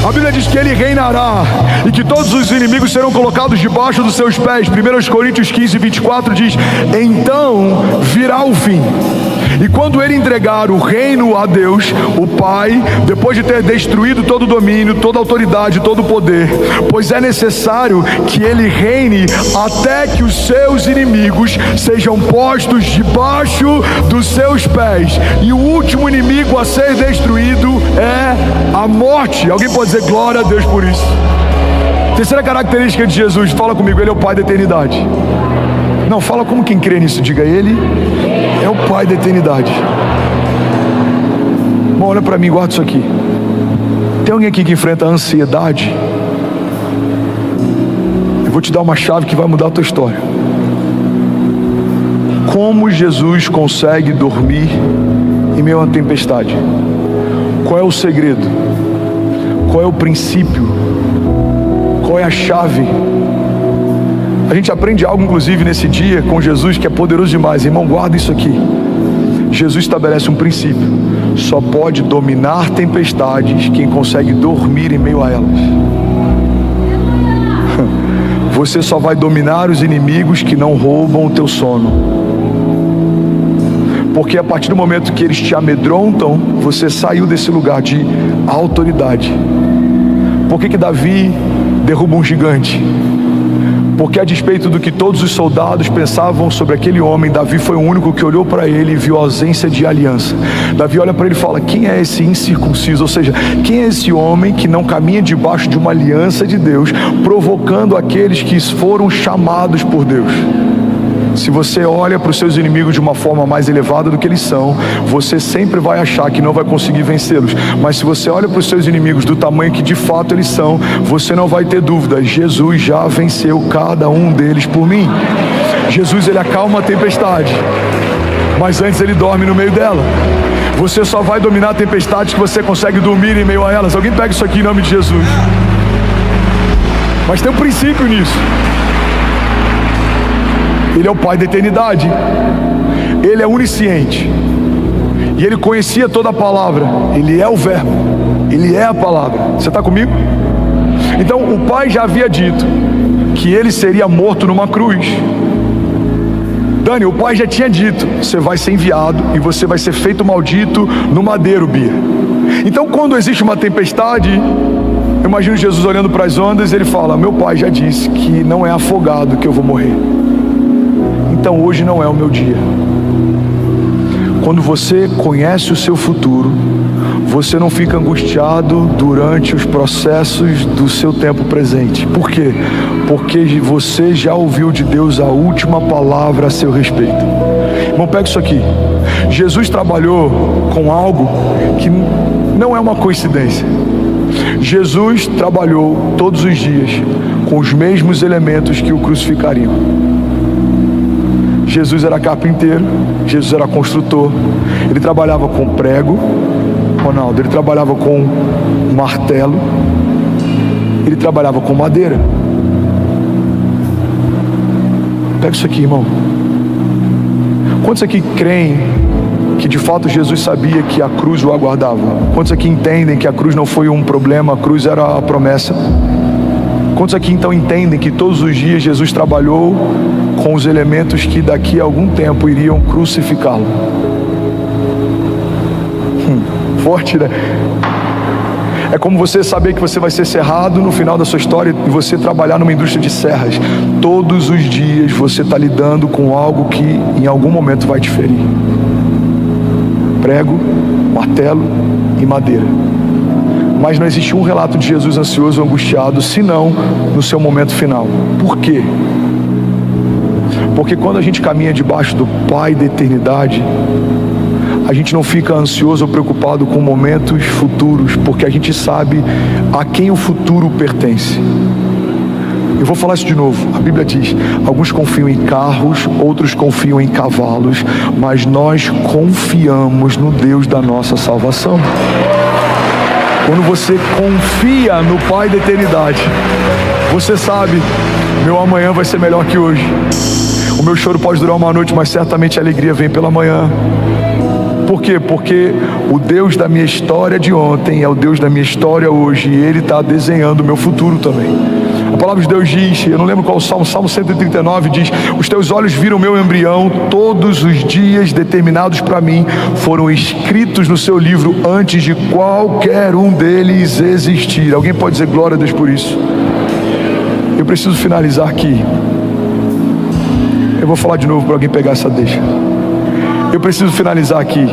A Bíblia diz que ele reinará e que todos os inimigos serão colocados debaixo dos seus pés. 1 Coríntios 15:24 diz: então virá o fim, e quando ele entregar o reino a Deus, o Pai, depois de ter destruído todo o domínio, toda a autoridade, todo o poder, pois é necessário que ele reine até que os seus inimigos sejam postos debaixo dos seus pés, e o último inimigo a ser destruído é a morte. Alguém pode dizer glória a Deus por isso? Terceira característica de Jesus, fala comigo: ele é o Pai da eternidade. Não, fala como quem crê nisso, diga: ele é o Pai da eternidade. Bom, olha para mim, guarda isso aqui. Tem alguém aqui que enfrenta a ansiedade? Eu vou te dar uma chave que vai mudar a tua história. Como Jesus consegue dormir em meio a uma tempestade? Qual é o segredo? Qual é o princípio? Qual é a chave? A gente aprende algo inclusive nesse dia com Jesus que é poderoso demais. Irmão, guarda isso aqui. Jesus estabelece um princípio: só pode dominar tempestades quem consegue dormir em meio a elas. Você só vai dominar os inimigos que não roubam o teu sono, porque a partir do momento que eles te amedrontam, você saiu desse lugar de autoridade. Por que Davi derruba um gigante? Porque a despeito do que todos os soldados pensavam sobre aquele homem, Davi foi o único que olhou para ele e viu a ausência de aliança. Davi olha para ele e fala: quem é esse incircunciso? Ou seja, quem é esse homem que não caminha debaixo de uma aliança de Deus, provocando aqueles que foram chamados por Deus? Se você olha para os seus inimigos de uma forma mais elevada do que eles são, você sempre vai achar que não vai conseguir vencê-los. Mas se você olha para os seus inimigos do tamanho que de fato eles são, você não vai ter dúvida: Jesus já venceu cada um deles por mim. Jesus, ele acalma a tempestade, mas antes ele dorme no meio dela. Você só vai dominar a tempestade que você consegue dormir em meio a elas. Alguém pega isso aqui em nome de Jesus. Mas tem um princípio nisso. Ele é o Pai da eternidade. Ele é onisciente. E Ele conhecia toda a palavra. Ele é o Verbo. Ele é a palavra. Você está comigo? Então o Pai já havia dito que Ele seria morto numa cruz. Dani, o Pai já tinha dito: você vai ser enviado e você vai ser feito maldito no madeiro, Bia. Então quando existe uma tempestade, eu imagino Jesus olhando para as ondas e Ele fala: meu Pai já disse que não é afogado que eu vou morrer. Então hoje não é o meu dia. Quando você conhece o seu futuro, você não fica angustiado durante os processos do seu tempo presente. Por quê? Porque você já ouviu de Deus a última palavra a seu respeito. Irmão, pega isso aqui. Jesus trabalhou com algo que não é uma coincidência. Jesus trabalhou todos os dias com os mesmos elementos que o crucificariam. Jesus era carpinteiro, Jesus era construtor, ele trabalhava com prego, Ronaldo, ele trabalhava com martelo, ele trabalhava com madeira. Pega isso aqui, irmão. Quantos aqui creem que de fato Jesus sabia que a cruz o aguardava? Quantos aqui entendem que a cruz não foi um problema, a cruz era a promessa? Quantos aqui então entendem que todos os dias Jesus trabalhou com os elementos que daqui a algum tempo iriam crucificá-lo? Forte, né? É como você saber que você vai ser serrado no final da sua história e você trabalhar numa indústria de serras. Todos os dias você está lidando com algo que em algum momento vai te ferir. Prego, martelo e madeira. Mas não existe um relato de Jesus ansioso ou angustiado, senão no seu momento final. Por quê? Porque quando a gente caminha debaixo do Pai da eternidade, a gente não fica ansioso ou preocupado com momentos futuros, porque a gente sabe a quem o futuro pertence. Eu vou falar isso de novo. A Bíblia diz: alguns confiam em carros, outros confiam em cavalos, mas nós confiamos no Deus da nossa salvação. Quando você confia no Pai da eternidade, você sabe: meu amanhã vai ser melhor que hoje. O meu choro pode durar uma noite, mas certamente a alegria vem pela manhã. Por quê? Porque o Deus da minha história de ontem é o Deus da minha história hoje, e Ele está desenhando o meu futuro também. A palavra de Deus diz, eu não lembro qual o Salmo 139 diz: os teus olhos viram meu embrião, todos os dias determinados para mim foram escritos no seu livro antes de qualquer um deles existir. Alguém pode dizer glória a Deus por isso? Eu preciso finalizar aqui. Eu vou falar de novo para alguém pegar essa deixa. Eu preciso finalizar aqui.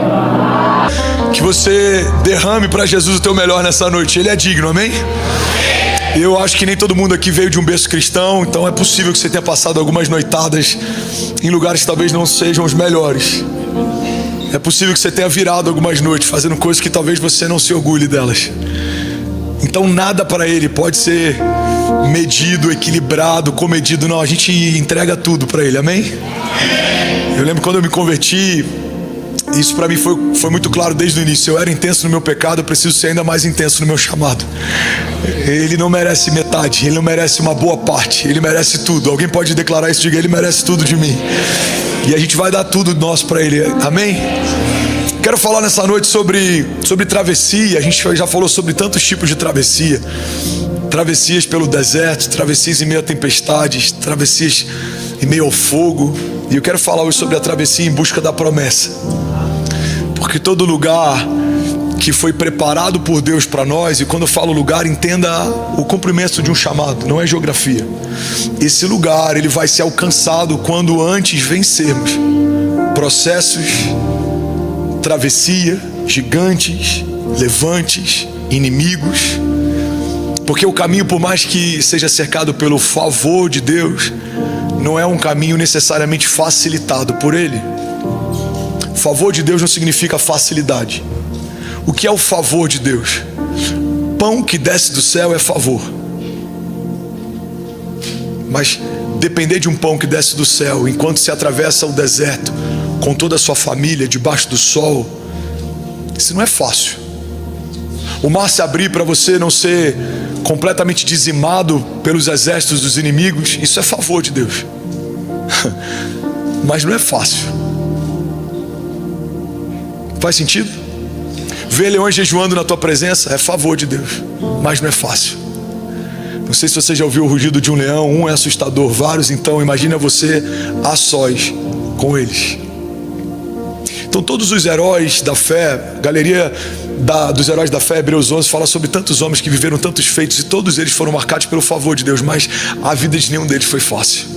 Que você derrame para Jesus o teu melhor nessa noite. Ele é digno, amém? Eu acho que nem todo mundo aqui veio de um berço cristão, então é possível que você tenha passado algumas noitadas em lugares que talvez não sejam os melhores. É possível que você tenha virado algumas noites fazendo coisas que talvez você não se orgulhe delas. Então nada para Ele pode ser medido, equilibrado, comedido. Não, a gente entrega tudo para Ele, amém? Eu lembro quando eu me converti, isso para mim foi muito claro desde o início. Eu era intenso no meu pecado, eu preciso ser ainda mais intenso no meu chamado. Ele não merece metade, Ele não merece uma boa parte, Ele merece tudo. Alguém pode declarar isso? Diga: Ele merece tudo de mim. E a gente vai dar tudo nosso para Ele, amém? Quero falar nessa noite sobre travessia. A gente já falou sobre tantos tipos de travessia. Travessias pelo deserto, travessias em meio a tempestades, travessias em meio ao fogo. E eu quero falar hoje sobre a travessia em busca da promessa. Porque todo lugar que foi preparado por Deus para nós. E quando eu falo lugar, entenda o cumprimento de um chamado, não é geografia. Esse lugar, ele vai ser alcançado quando antes vencermos processos, travessia, gigantes, levantes, inimigos. Porque o caminho, por mais que seja cercado pelo favor de Deus, não é um caminho necessariamente facilitado por Ele. Favor de Deus não significa facilidade. O que é o favor de Deus? Pão que desce do céu é favor. Mas depender de um pão que desce do céu enquanto se atravessa o deserto com toda a sua família debaixo do sol, isso não é fácil. O mar se abrir para você não ser completamente dizimado pelos exércitos dos inimigos, isso é favor de Deus. Mas não é fácil. Faz sentido? Ver leões jejuando na tua presença é favor de Deus, mas não é fácil. Não sei se você já ouviu o rugido de um leão. Um é assustador, vários então. Imagina você a sós com eles. Então todos os heróis da fé, galeria dos heróis da fé, Hebreus 11, fala sobre tantos homens que viveram tantos feitos, e todos eles foram marcados pelo favor de Deus, mas a vida de nenhum deles foi fácil.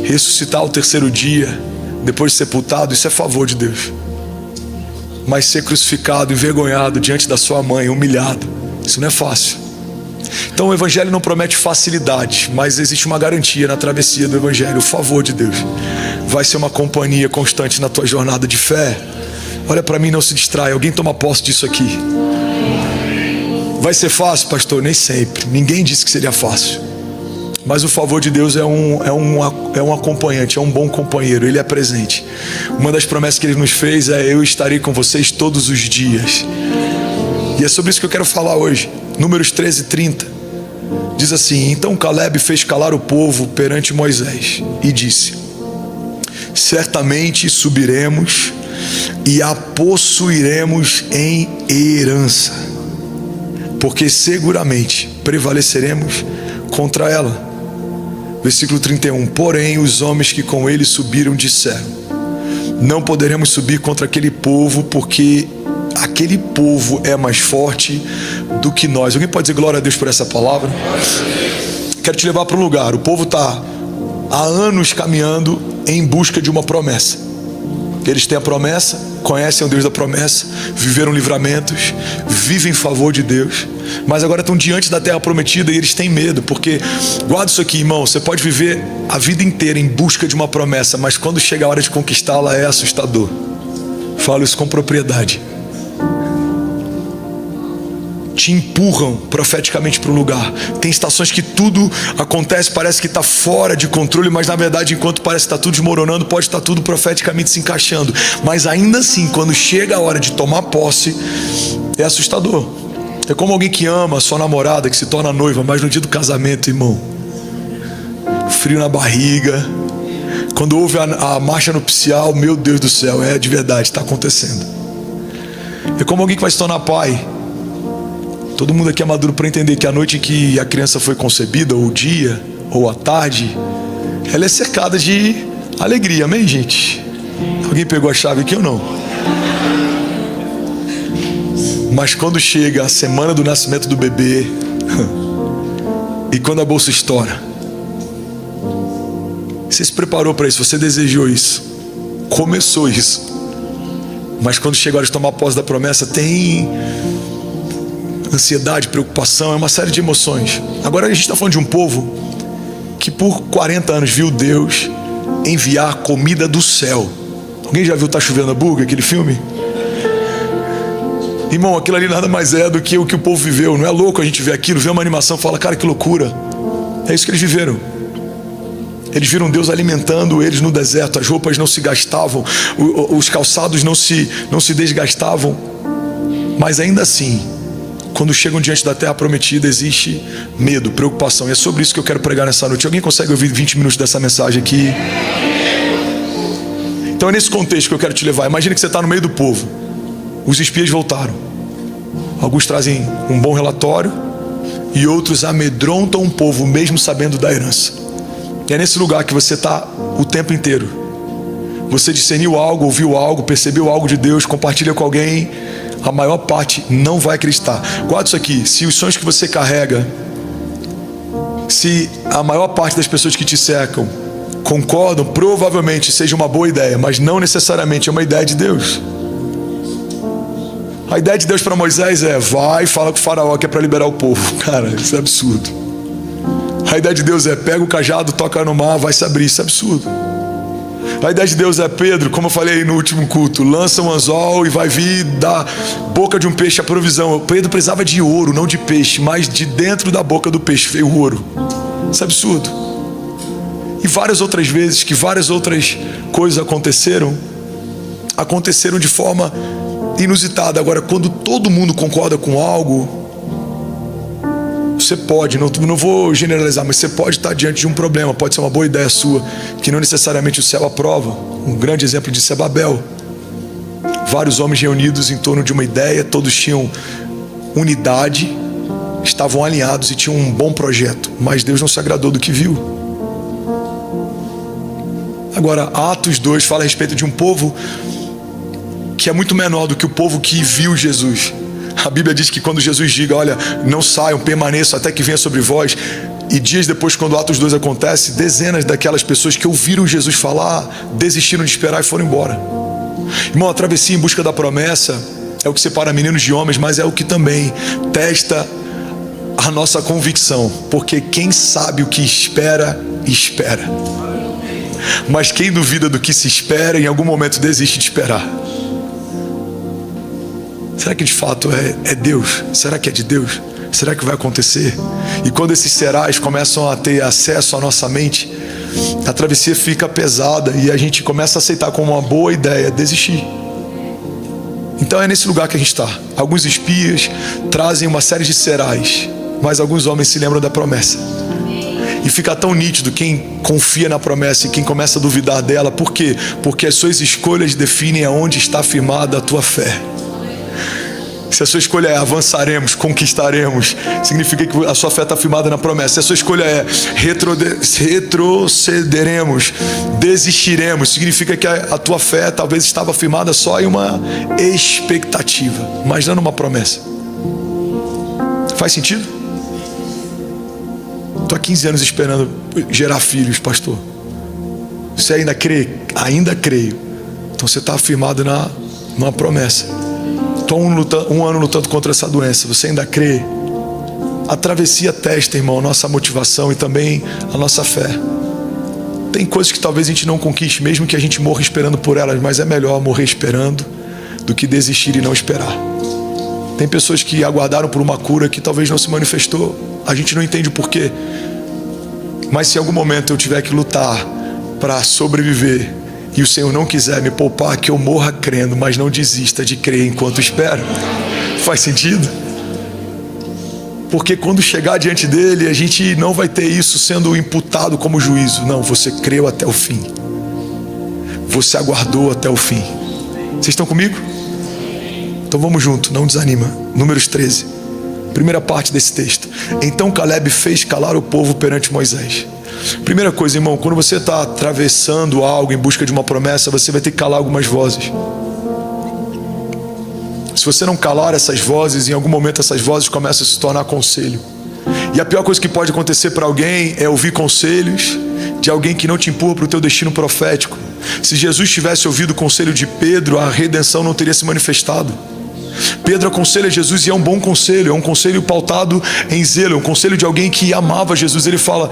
Ressuscitar ao terceiro dia, depois de sepultado, isso é favor de Deus. Mas ser crucificado, envergonhado diante da sua mãe, humilhado, isso não é fácil. Então o Evangelho não promete facilidade, mas existe uma garantia na travessia do Evangelho. O favor de Deus vai ser uma companhia constante na tua jornada de fé. Olha para mim, não se distrai. Alguém toma posse disso aqui. Vai ser fácil, pastor? Nem sempre. Ninguém disse que seria fácil. Mas o favor de Deus é um acompanhante, é um bom companheiro. Ele é presente. Uma das promessas que Ele nos fez é: eu estarei com vocês todos os dias. E é sobre isso que eu quero falar hoje. Números 13:30 diz assim: então Caleb fez calar o povo perante Moisés e disse: certamente subiremos e a possuiremos em herança, porque seguramente prevaleceremos contra ela. Versículo 31: porém os homens que com ele subiram disseram: não poderemos subir contra aquele povo, porque aquele povo é mais forte do que nós. Alguém pode dizer glória a Deus por essa palavra? Quero te levar para um lugar. O povo está há anos caminhando em busca de uma promessa. Eles têm a promessa, conhecem o Deus da promessa, viveram livramentos, vivem em favor de Deus, mas agora estão diante da terra prometida e eles têm medo, porque, guarda isso aqui, irmão, você pode viver a vida inteira em busca de uma promessa, mas quando chega a hora de conquistá-la é assustador. Falo isso com propriedade. Te empurram profeticamente para o lugar. Tem estações que tudo acontece, parece que está fora de controle, mas na verdade, enquanto parece que está tudo desmoronando, pode estar tudo profeticamente se encaixando. Mas ainda assim, quando chega a hora de tomar posse, é assustador. É como alguém que ama a sua namorada, que se torna noiva, mas no dia do casamento, irmão, frio na barriga. Quando houve a marcha nupcial, meu Deus do céu, é de verdade, está acontecendo. É como alguém que vai se tornar pai. Todo mundo aqui é maduro para entender que a noite em que a criança foi concebida, ou o dia, ou a tarde, ela é cercada de alegria, amém, gente? Alguém pegou a chave aqui ou não? Mas quando chega a semana do nascimento do bebê, e quando a bolsa estoura, você se preparou para isso, você desejou isso, começou isso, mas quando chega a hora de tomar posse da promessa, tem ansiedade, preocupação, é uma série de emoções. Agora a gente está falando de um povo que por 40 anos viu Deus enviar comida do céu. Alguém já viu Tá Chovendo Hambúrguer, aquele filme? Irmão, aquilo ali nada mais é do que o que o povo viveu. Não é louco a gente ver aquilo, ver uma animação e falar: cara, que loucura. É isso que eles viveram. Eles viram Deus alimentando eles no deserto. As roupas não se gastavam, os calçados não se desgastavam. Mas ainda assim, quando chegam diante da terra prometida, existe medo, preocupação. E é sobre isso que eu quero pregar nessa noite. Alguém consegue ouvir 20 minutos dessa mensagem aqui? Então é nesse contexto que eu quero te levar. Imagina que você está no meio do povo. Os espias voltaram. Alguns trazem um bom relatório e outros amedrontam o povo, mesmo sabendo da herança. E é nesse lugar que você está o tempo inteiro. Você discerniu algo, ouviu algo, percebeu algo de Deus, compartilha com alguém a maior parte não vai acreditar. Guarda isso aqui: se os sonhos que você carrega, se a maior parte das pessoas que te cercam concordam, provavelmente seja uma boa ideia, mas não necessariamente é uma ideia de Deus. A ideia de Deus para Moisés é: vai e fala com o faraó que é para liberar o povo. Cara, isso é absurdo. A ideia de Deus é: pega o cajado, toca no mar, vai se abrir. Isso é absurdo. A ideia de Deus é: Pedro, como eu falei no último culto, lança um anzol e vai vir da boca de um peixe a provisão. Pedro precisava de ouro, não de peixe, mas de dentro da boca do peixe veio o ouro. Isso é absurdo. E várias outras vezes que várias outras coisas aconteceram de forma inusitada. Agora, quando todo mundo concorda com algo, você pode, não vou generalizar, mas você pode estar diante de um problema. Pode ser uma boa ideia sua, que não necessariamente o céu aprova. Um grande exemplo disso é Babel. Vários homens reunidos em torno de uma ideia, todos tinham unidade, estavam alinhados e tinham um bom projeto, mas Deus não se agradou do que viu. Agora, Atos 2 fala a respeito de um povo que é muito menor do que o povo que viu Jesus. A Bíblia diz que quando Jesus diga: olha, não saiam, permaneçam até que venha sobre vós, e dias depois, quando Atos 2 acontece, dezenas daquelas pessoas que ouviram Jesus falar desistiram de esperar e foram embora. Irmão, a travessia em busca da promessa é o que separa meninos de homens, mas é o que também testa a nossa convicção, porque quem sabe o que espera, espera, mas quem duvida do que se espera, em algum momento desiste de esperar. Será que de fato é Deus? Será que é de Deus? Será que vai acontecer? E quando esses serás começam a ter acesso à nossa mente, a travessia fica pesada e a gente começa a aceitar como uma boa ideia desistir. Então é nesse lugar que a gente está. Alguns espias trazem uma série de serás, mas alguns homens se lembram da promessa. E fica tão nítido quem confia na promessa e quem começa a duvidar dela. Por quê? Porque as suas escolhas definem aonde está firmada a tua fé. Se a sua escolha é avançaremos, conquistaremos, significa que a sua fé está firmada na promessa. Se a sua escolha é retrocederemos, desistiremos, significa que a tua fé talvez estava firmada só em uma expectativa, mas não numa promessa. Faz sentido? Estou há 15 anos esperando gerar filhos, pastor. Você ainda crê? Ainda creio. Então você está firmado numa promessa. Estou um ano lutando contra essa doença. Você ainda crê? A travessia testa, irmão, a nossa motivação e também a nossa fé. Tem coisas que talvez a gente não conquiste, mesmo que a gente morra esperando por elas, mas é melhor morrer esperando do que desistir e não esperar. Tem pessoas que aguardaram por uma cura que talvez não se manifestou. A gente não entende o porquê. Mas se em algum momento eu tiver que lutar para sobreviver e o Senhor não quiser me poupar, que eu morra crendo, mas não desista de crer enquanto espero. Faz sentido? Porque quando chegar diante dele, a gente não vai ter isso sendo imputado como juízo. Não, você creu até o fim. Você aguardou até o fim. Vocês estão comigo? Então vamos junto, não desanima. Números 13, primeira parte desse texto. Então Caleb fez calar o povo perante Moisés. Primeira coisa, irmão, quando você está atravessando algo em busca de uma promessa, você vai ter que calar algumas vozes. Se você não calar essas vozes, em algum momento essas vozes começam a se tornar conselho. E a pior coisa que pode acontecer para alguém é ouvir conselhos de alguém que não te empurra para o teu destino profético. Se Jesus tivesse ouvido o conselho de Pedro, a redenção não teria se manifestado. Pedro aconselha Jesus e é um bom conselho, é um conselho pautado em zelo, é um conselho de alguém que amava Jesus. Ele fala: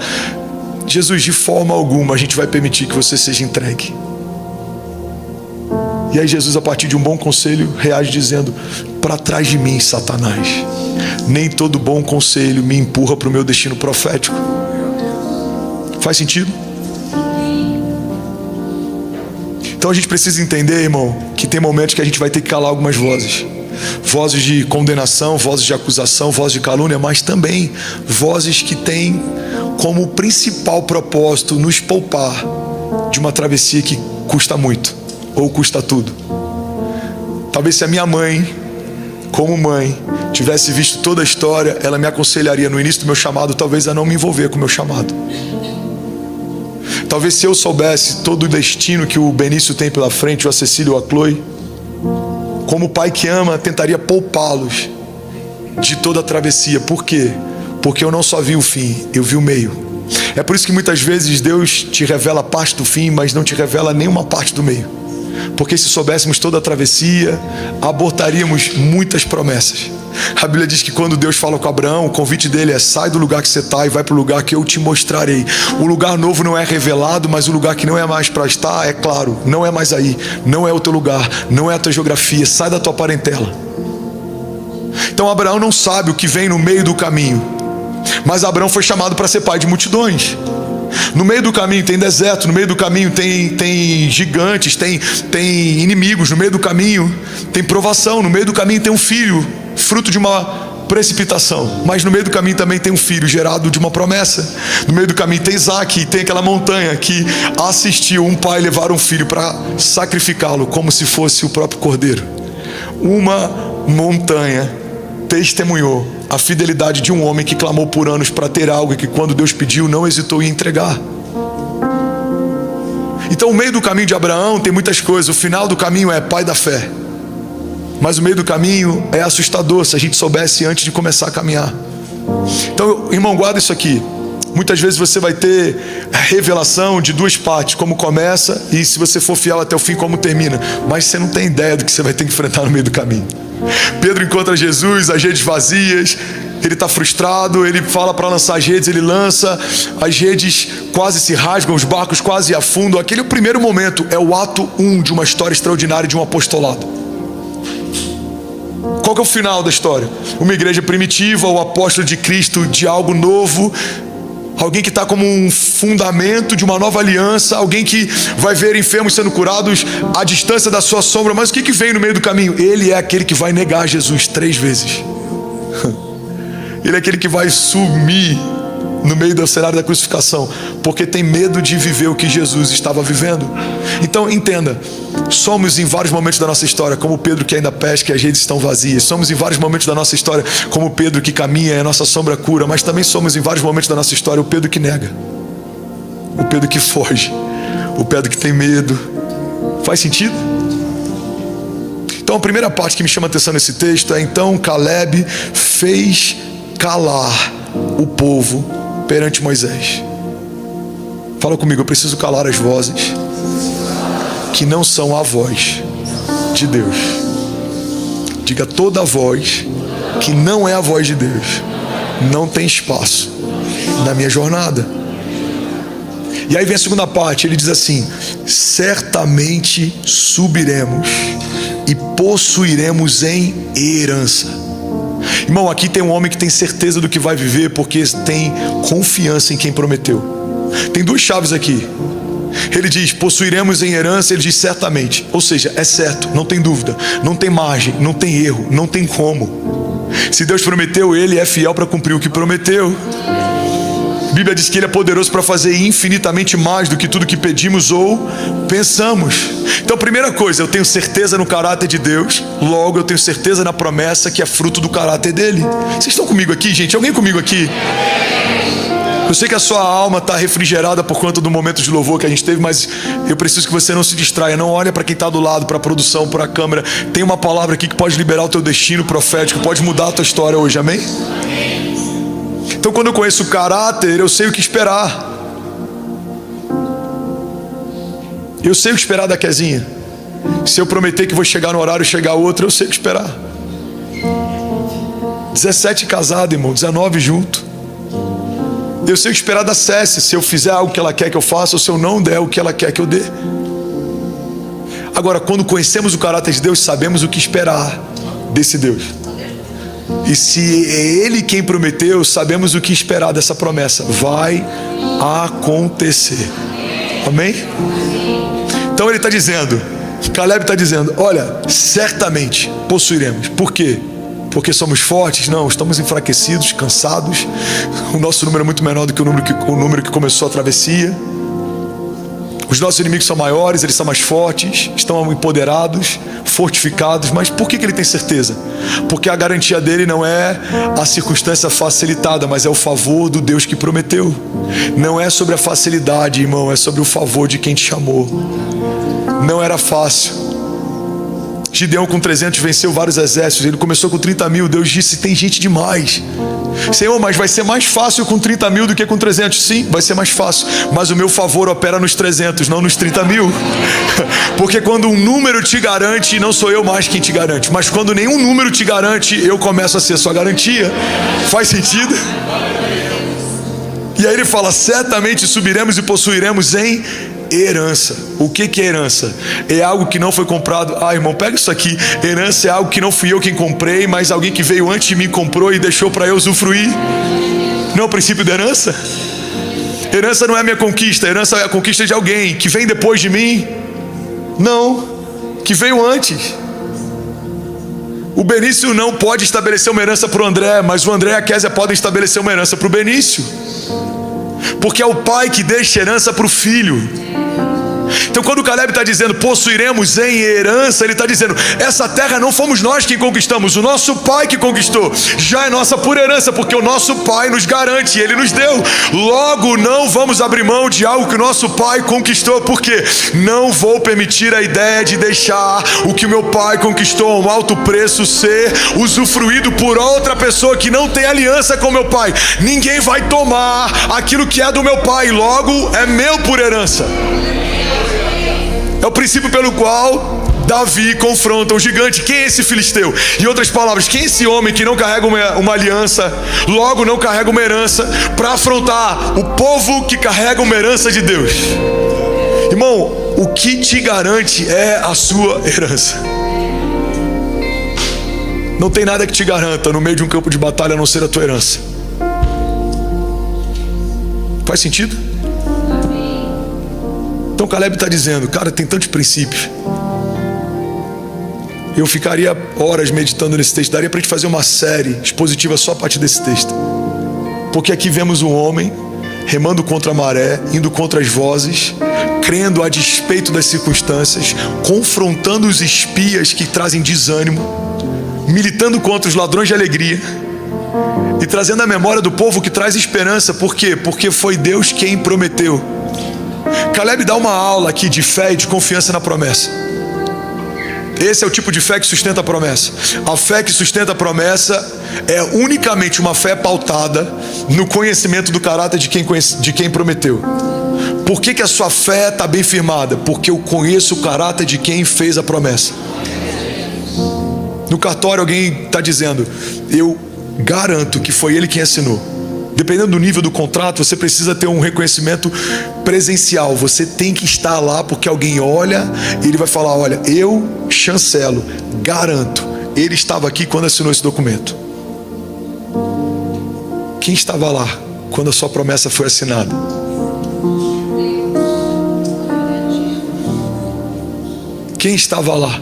Jesus, de forma alguma a gente vai permitir que você seja entregue. E aí Jesus, a partir de um bom conselho, reage dizendo: para trás de mim, Satanás. Nem todo bom conselho me empurra para o meu destino profético. Faz sentido? Então a gente precisa entender, irmão, que tem momentos que a gente vai ter que calar algumas vozes. Vozes de condenação, vozes de acusação, vozes de calúnia, mas também vozes que têm como principal propósito nos poupar de uma travessia que custa muito ou custa tudo. Talvez se a minha mãe, como mãe, tivesse visto toda a história, ela me aconselharia no início do meu chamado, talvez a não me envolver com o meu chamado. Talvez se eu soubesse todo o destino que o Benício tem pela frente, ou a Cecília ou a Chloe, como o pai que ama, tentaria poupá-los de toda a travessia. Por quê? Porque eu não só vi o fim, eu vi o meio. É por isso que muitas vezes Deus te revela parte do fim, mas não te revela nenhuma parte do meio. Porque se soubéssemos toda a travessia, abortaríamos muitas promessas. A Bíblia diz que quando Deus fala com Abraão, o convite dele é: sai do lugar que você está e vai para o lugar que eu te mostrarei. O lugar novo não é revelado, mas o lugar que não é mais para estar, é claro, não é mais aí, não é o teu lugar, não é a tua geografia, sai da tua parentela. Então Abraão não sabe o que vem no meio do caminho, mas Abraão foi chamado para ser pai de multidões. No meio do caminho tem deserto, no meio do caminho tem gigantes, tem inimigos, no meio do caminho tem provação, no meio do caminho tem um filho, fruto de uma precipitação, mas no meio do caminho também tem um filho gerado de uma promessa. No meio do caminho tem Isaac, tem aquela montanha que assistiu um pai levar um filho para sacrificá-lo como se fosse o próprio cordeiro. Uma montanha testemunhou a fidelidade de um homem que clamou por anos para ter algo e que, quando Deus pediu, não hesitou em entregar. Então o meio do caminho de Abraão tem muitas coisas. O final do caminho é pai da fé, mas o meio do caminho é assustador se a gente soubesse antes de começar a caminhar. Então, irmão, guarda isso aqui. Muitas vezes você vai ter a revelação de duas partes: como começa e, se você for fiel até o fim, como termina. Mas você não tem ideia do que você vai ter que enfrentar no meio do caminho. Pedro encontra Jesus, as redes vazias, ele está frustrado, ele fala para lançar as redes, ele lança, as redes quase se rasgam, os barcos quase afundam. Aquele é o primeiro momento, é o ato 1 de uma história extraordinária de um apostolado. Qual que é o final da história? Uma igreja primitiva, o apóstolo de Cristo de algo novo, alguém que está como um fundamento de uma nova aliança, alguém que vai ver enfermos sendo curados à distância da sua sombra. Mas o que vem no meio do caminho? Ele é aquele que vai negar Jesus 3 vezes. Ele é aquele que vai sumir no meio do cenário da crucificação, porque tem medo de viver o que Jesus estava vivendo. Então entenda, somos em vários momentos da nossa história como Pedro que ainda pesca e as redes estão vazias. Somos em vários momentos da nossa história como Pedro que caminha e a nossa sombra cura. Mas também somos em vários momentos da nossa história o Pedro que nega, o Pedro que foge, o Pedro que tem medo. Faz sentido? Então a primeira parte que me chama a atenção nesse texto é: então Caleb fez calar o povo perante Moisés. Fala comigo: eu preciso calar as vozes que não são a voz de Deus. Diga: toda voz que não é a voz de Deus não tem espaço na minha jornada. E aí vem a segunda parte, ele diz assim: certamente subiremos e possuiremos em herança. Irmão, aqui tem um homem que tem certeza do que vai viver, porque tem confiança em quem prometeu. Tem duas chaves aqui. Ele diz: possuiremos em herança. Ele diz certamente, ou seja, é certo, não tem dúvida, não tem margem, não tem erro, não tem como. Se Deus prometeu, Ele é fiel para cumprir o que prometeu. A Bíblia diz que Ele é poderoso para fazer infinitamente mais do que tudo que pedimos ou pensamos. Então, primeira coisa, eu tenho certeza no caráter de Deus, logo eu tenho certeza na promessa que é fruto do caráter dele. Vocês estão comigo aqui, gente? Alguém comigo aqui? Eu sei que a sua alma está refrigerada por conta do momento de louvor que a gente teve, mas eu preciso que você não se distraia. Não olhe para quem está do lado, para a produção, para a câmera. Tem uma palavra aqui que pode liberar o teu destino profético, pode mudar a tua história hoje, amém? Então, quando eu conheço o caráter, eu sei o que esperar. Eu sei o que esperar da Kezinha. Se eu prometer que vou chegar no horário e chegar outro, eu sei o que esperar. 17 casado, irmão, 19 junto. Eu sei o que esperar da Cécia, se eu fizer algo que ela quer que eu faça, ou se eu não der o que ela quer que eu dê. Agora, quando conhecemos o caráter de Deus, sabemos o que esperar desse Deus. E se é Ele quem prometeu, sabemos o que esperar dessa promessa. Vai acontecer. Amém? Então ele está dizendo, Caleb está dizendo: olha, certamente possuiremos. Por quê? Porque somos fortes? Não, estamos enfraquecidos, cansados. O nosso número é muito menor do que o número que começou a travessia. Os nossos inimigos são maiores, eles são mais fortes, estão empoderados, fortificados. Mas por que ele tem certeza? Porque a garantia dele não é a circunstância facilitada, mas é o favor do Deus que prometeu. Não é sobre a facilidade, irmão, é sobre o favor de quem te chamou. Não era fácil. Gideão com 300 venceu vários exércitos. Ele começou com 30 mil. Deus disse: tem gente demais. Senhor, mas vai ser mais fácil com 30 mil do que com 300. Sim, vai ser mais fácil, mas o meu favor opera nos 300, não nos 30 mil. Porque quando um número te garante, não sou eu mais quem te garante, mas quando nenhum número te garante, eu começo a ser sua garantia. Faz sentido? E aí ele fala: certamente subiremos e possuiremos em herança. O que é herança? É algo que não foi comprado. Irmão, pega isso aqui. Herança é algo que não fui eu quem comprei, mas alguém que veio antes de mim comprou e deixou para eu usufruir. Não é o princípio da herança? Herança não é minha conquista. Herança é a conquista de alguém que vem depois de mim. Não, que veio antes. O Benício não pode estabelecer uma herança para o André, mas o André e a Kézia podem estabelecer uma herança para o Benício, porque é o pai que deixa herança para o filho. Então quando o Caleb está dizendo possuiremos em herança, ele está dizendo: essa terra não fomos nós quem conquistamos, o nosso pai que conquistou, já é nossa por herança, porque o nosso pai nos garante, ele nos deu. Logo não vamos abrir mão de algo que o nosso pai conquistou, porque não vou permitir a ideia de deixar o que o meu pai conquistou a um alto preço ser usufruído por outra pessoa que não tem aliança com meu pai. Ninguém vai tomar aquilo que é do meu pai, logo é meu por herança. É o princípio pelo qual Davi confronta o gigante. Quem é esse filisteu? Em outras palavras, quem é esse homem que não carrega uma aliança, logo não carrega uma herança, para afrontar o povo que carrega uma herança de Deus? Irmão, o que te garante é a sua herança. Não tem nada que te garanta no meio de um campo de batalha a não ser a tua herança. Faz sentido? Então Caleb está dizendo: cara, tem tantos princípios. Eu ficaria horas meditando nesse texto. Daria para a gente fazer uma série expositiva só a partir desse texto. Porque aqui vemos um homem remando contra a maré, indo contra as vozes, crendo a despeito das circunstâncias, confrontando os espias que trazem desânimo, militando contra os ladrões de alegria e trazendo a memória do povo que traz esperança. Por quê? Porque foi Deus quem prometeu. Caleb dá uma aula aqui de fé e de confiança na promessa. Esse é o tipo de fé que sustenta a promessa. A fé que sustenta a promessa é unicamente uma fé pautada no conhecimento do caráter de quem prometeu. Por que a sua fé está bem firmada? Porque eu conheço o caráter de quem fez a promessa. No cartório alguém está dizendo: eu garanto que foi ele quem assinou. Dependendo do nível do contrato, você precisa ter um reconhecimento presencial. Você tem que estar lá, porque alguém olha e ele vai falar: olha, eu chancelo, garanto, ele estava aqui quando assinou esse documento. Quem estava lá quando a sua promessa foi assinada? Quem estava lá?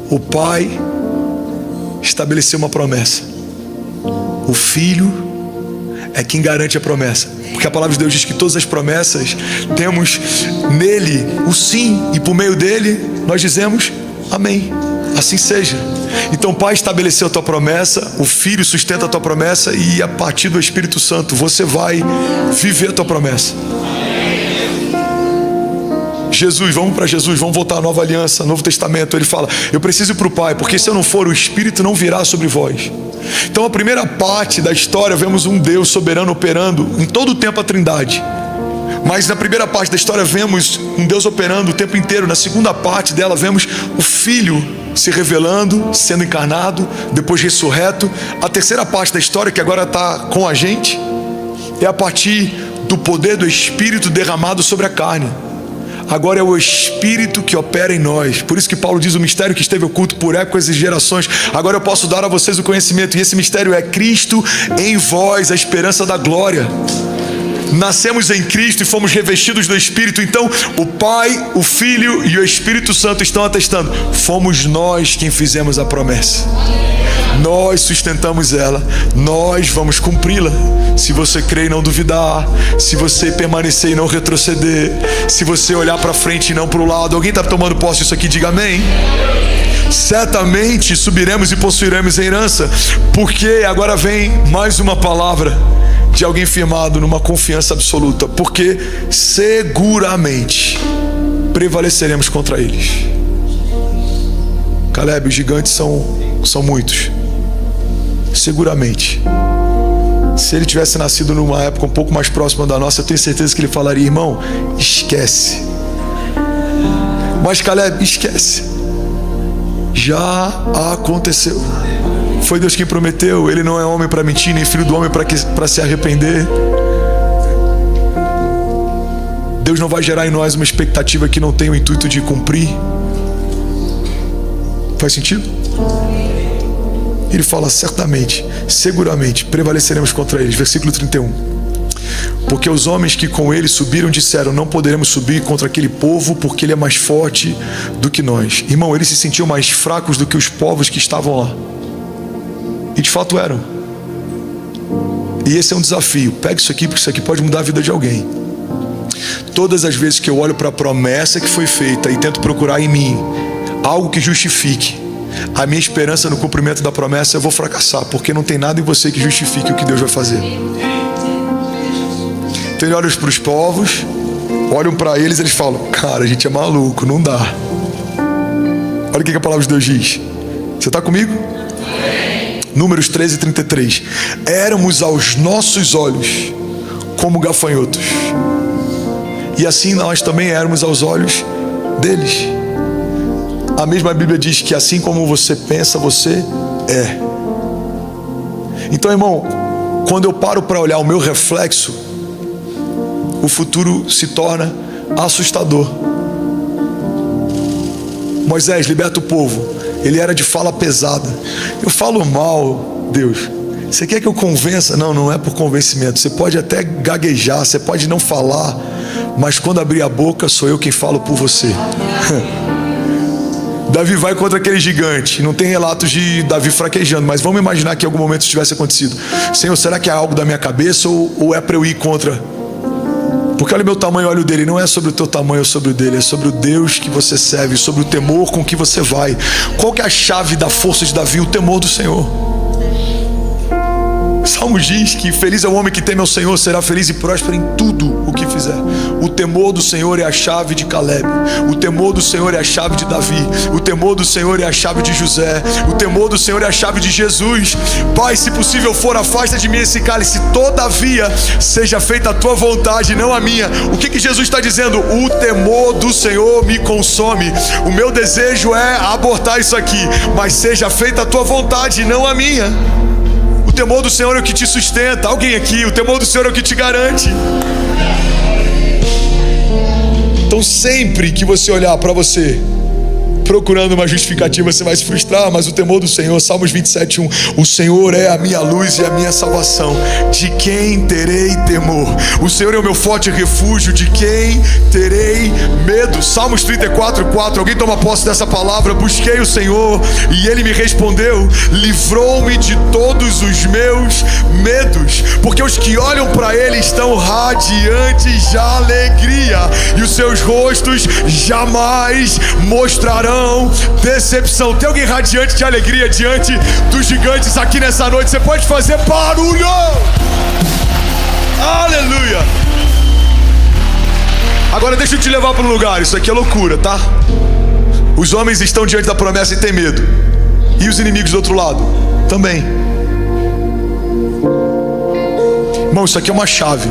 O pai estabeleceu uma promessa. O filho é quem garante a promessa, porque a palavra de Deus diz que todas as promessas temos nele o sim, e por meio dele nós dizemos amém, assim seja. Então o Pai estabeleceu a tua promessa, o Filho sustenta a tua promessa, e a partir do Espírito Santo você vai viver a tua promessa. Jesus, vamos para Jesus, vamos voltar à nova aliança, Novo Testamento. Ele fala: eu preciso ir para o Pai, porque se eu não for, o Espírito não virá sobre vós. Então a primeira parte da história, vemos um Deus soberano operando em todo o tempo a Trindade. Mas na primeira parte da história vemos um Deus operando o tempo inteiro. Na segunda parte dela vemos o Filho se revelando, sendo encarnado, depois ressurreto. A terceira parte da história, que agora está com a gente, é a partir do poder do Espírito derramado sobre a carne. Agora é o Espírito que opera em nós. Por isso que Paulo diz: o mistério que esteve oculto por épocas e gerações, agora eu posso dar a vocês o conhecimento. E esse mistério é Cristo em vós, a esperança da glória. Nascemos em Cristo e fomos revestidos do Espírito. Então o Pai, o Filho e o Espírito Santo estão atestando: fomos nós quem fizemos a promessa. Nós sustentamos ela, nós vamos cumpri-la. Se você crer e não duvidar, se você permanecer e não retroceder, se você olhar para frente e não para o lado. Alguém está tomando posse disso aqui? Diga amém. Certamente subiremos e possuiremos a herança, porque agora vem mais uma palavra de alguém firmado numa confiança absoluta, porque seguramente prevaleceremos contra eles. Caleb, os gigantes são muitos. Seguramente, se ele tivesse nascido numa época um pouco mais próxima da nossa, eu tenho certeza que ele falaria: irmão, esquece. Mas Caleb, esquece. Já aconteceu. Foi Deus quem prometeu. Ele não é homem para mentir, nem filho do homem para se arrepender. Deus não vai gerar em nós uma expectativa que não tem o intuito de cumprir. Faz sentido? Ele fala: certamente, seguramente prevaleceremos contra eles. Versículo 31. Porque os homens que com ele subiram disseram: não poderemos subir contra aquele povo, porque ele é mais forte do que nós. Irmão, eles se sentiam mais fracos do que os povos que estavam lá. E de fato eram. E esse é um desafio. Pega isso aqui, porque isso aqui pode mudar a vida de alguém. Todas as vezes que eu olho para a promessa que foi feita e tento procurar em mim algo que justifique a minha esperança no cumprimento da promessa, eu vou fracassar, porque não tem nada em você que justifique o que Deus vai fazer. Então ele olha para os povos, olham para eles e eles falam: cara, a gente é maluco, não dá. Olha o que a palavra de Deus diz. Você está comigo? Números 13, 33. Éramos aos nossos olhos como gafanhotos, e assim nós também éramos aos olhos deles. A mesma Bíblia diz que assim como você pensa, você é. Então, irmão, quando eu paro para olhar o meu reflexo, o futuro se torna assustador. Moisés, liberta o povo. Ele era de fala pesada. Eu falo mal, Deus. Você quer que eu convença? Não, não é por convencimento. Você pode até gaguejar, você pode não falar, mas quando abrir a boca, sou eu quem falo por você. Davi vai contra aquele gigante. Não tem relatos de Davi fraquejando, mas vamos imaginar que em algum momento isso tivesse acontecido. Senhor, será que é algo da minha cabeça ou é para eu ir contra? Porque olha o meu tamanho, olha o dele. Não é sobre o teu tamanho ou sobre o dele, é sobre o Deus que você serve, sobre o temor com que você vai. Qual que é a chave da força de Davi? O temor do Senhor. Salmos diz que feliz é o homem que teme ao Senhor, será feliz e próspero em tudo o que fizer. O temor do Senhor é a chave de Caleb. O temor do Senhor é a chave de Davi. O temor do Senhor é a chave de José. O temor do Senhor é a chave de Jesus. Pai, se possível for, afasta de mim esse cálice, todavia seja feita a tua vontade, não a minha. O que Jesus está dizendo? O temor do Senhor me consome. O meu desejo é abortar isso aqui, mas seja feita a tua vontade, não a minha. O temor do Senhor é o que te sustenta. Alguém aqui, o temor do Senhor é o que te garante. Então sempre que você olhar para você procurando uma justificativa, você vai se frustrar. Mas o temor do Senhor, Salmos 27:1, o Senhor é a minha luz e a minha salvação, de quem terei temor? O Senhor é o meu forte refúgio, de quem terei medo? Salmos 34:4, alguém toma posse dessa palavra. Busquei o Senhor e Ele me respondeu, livrou-me de todos os meus medos, porque os que olham para Ele estão radiantes de alegria, e os seus rostos jamais mostrarão decepção. Tem alguém radiante de alegria diante dos gigantes aqui nessa noite? Você pode fazer barulho. Aleluia. Agora deixa eu te levar para um lugar. Isso aqui é loucura, tá? Os homens estão diante da promessa e têm medo, e os inimigos do outro lado também. Irmão, isso aqui é uma chave.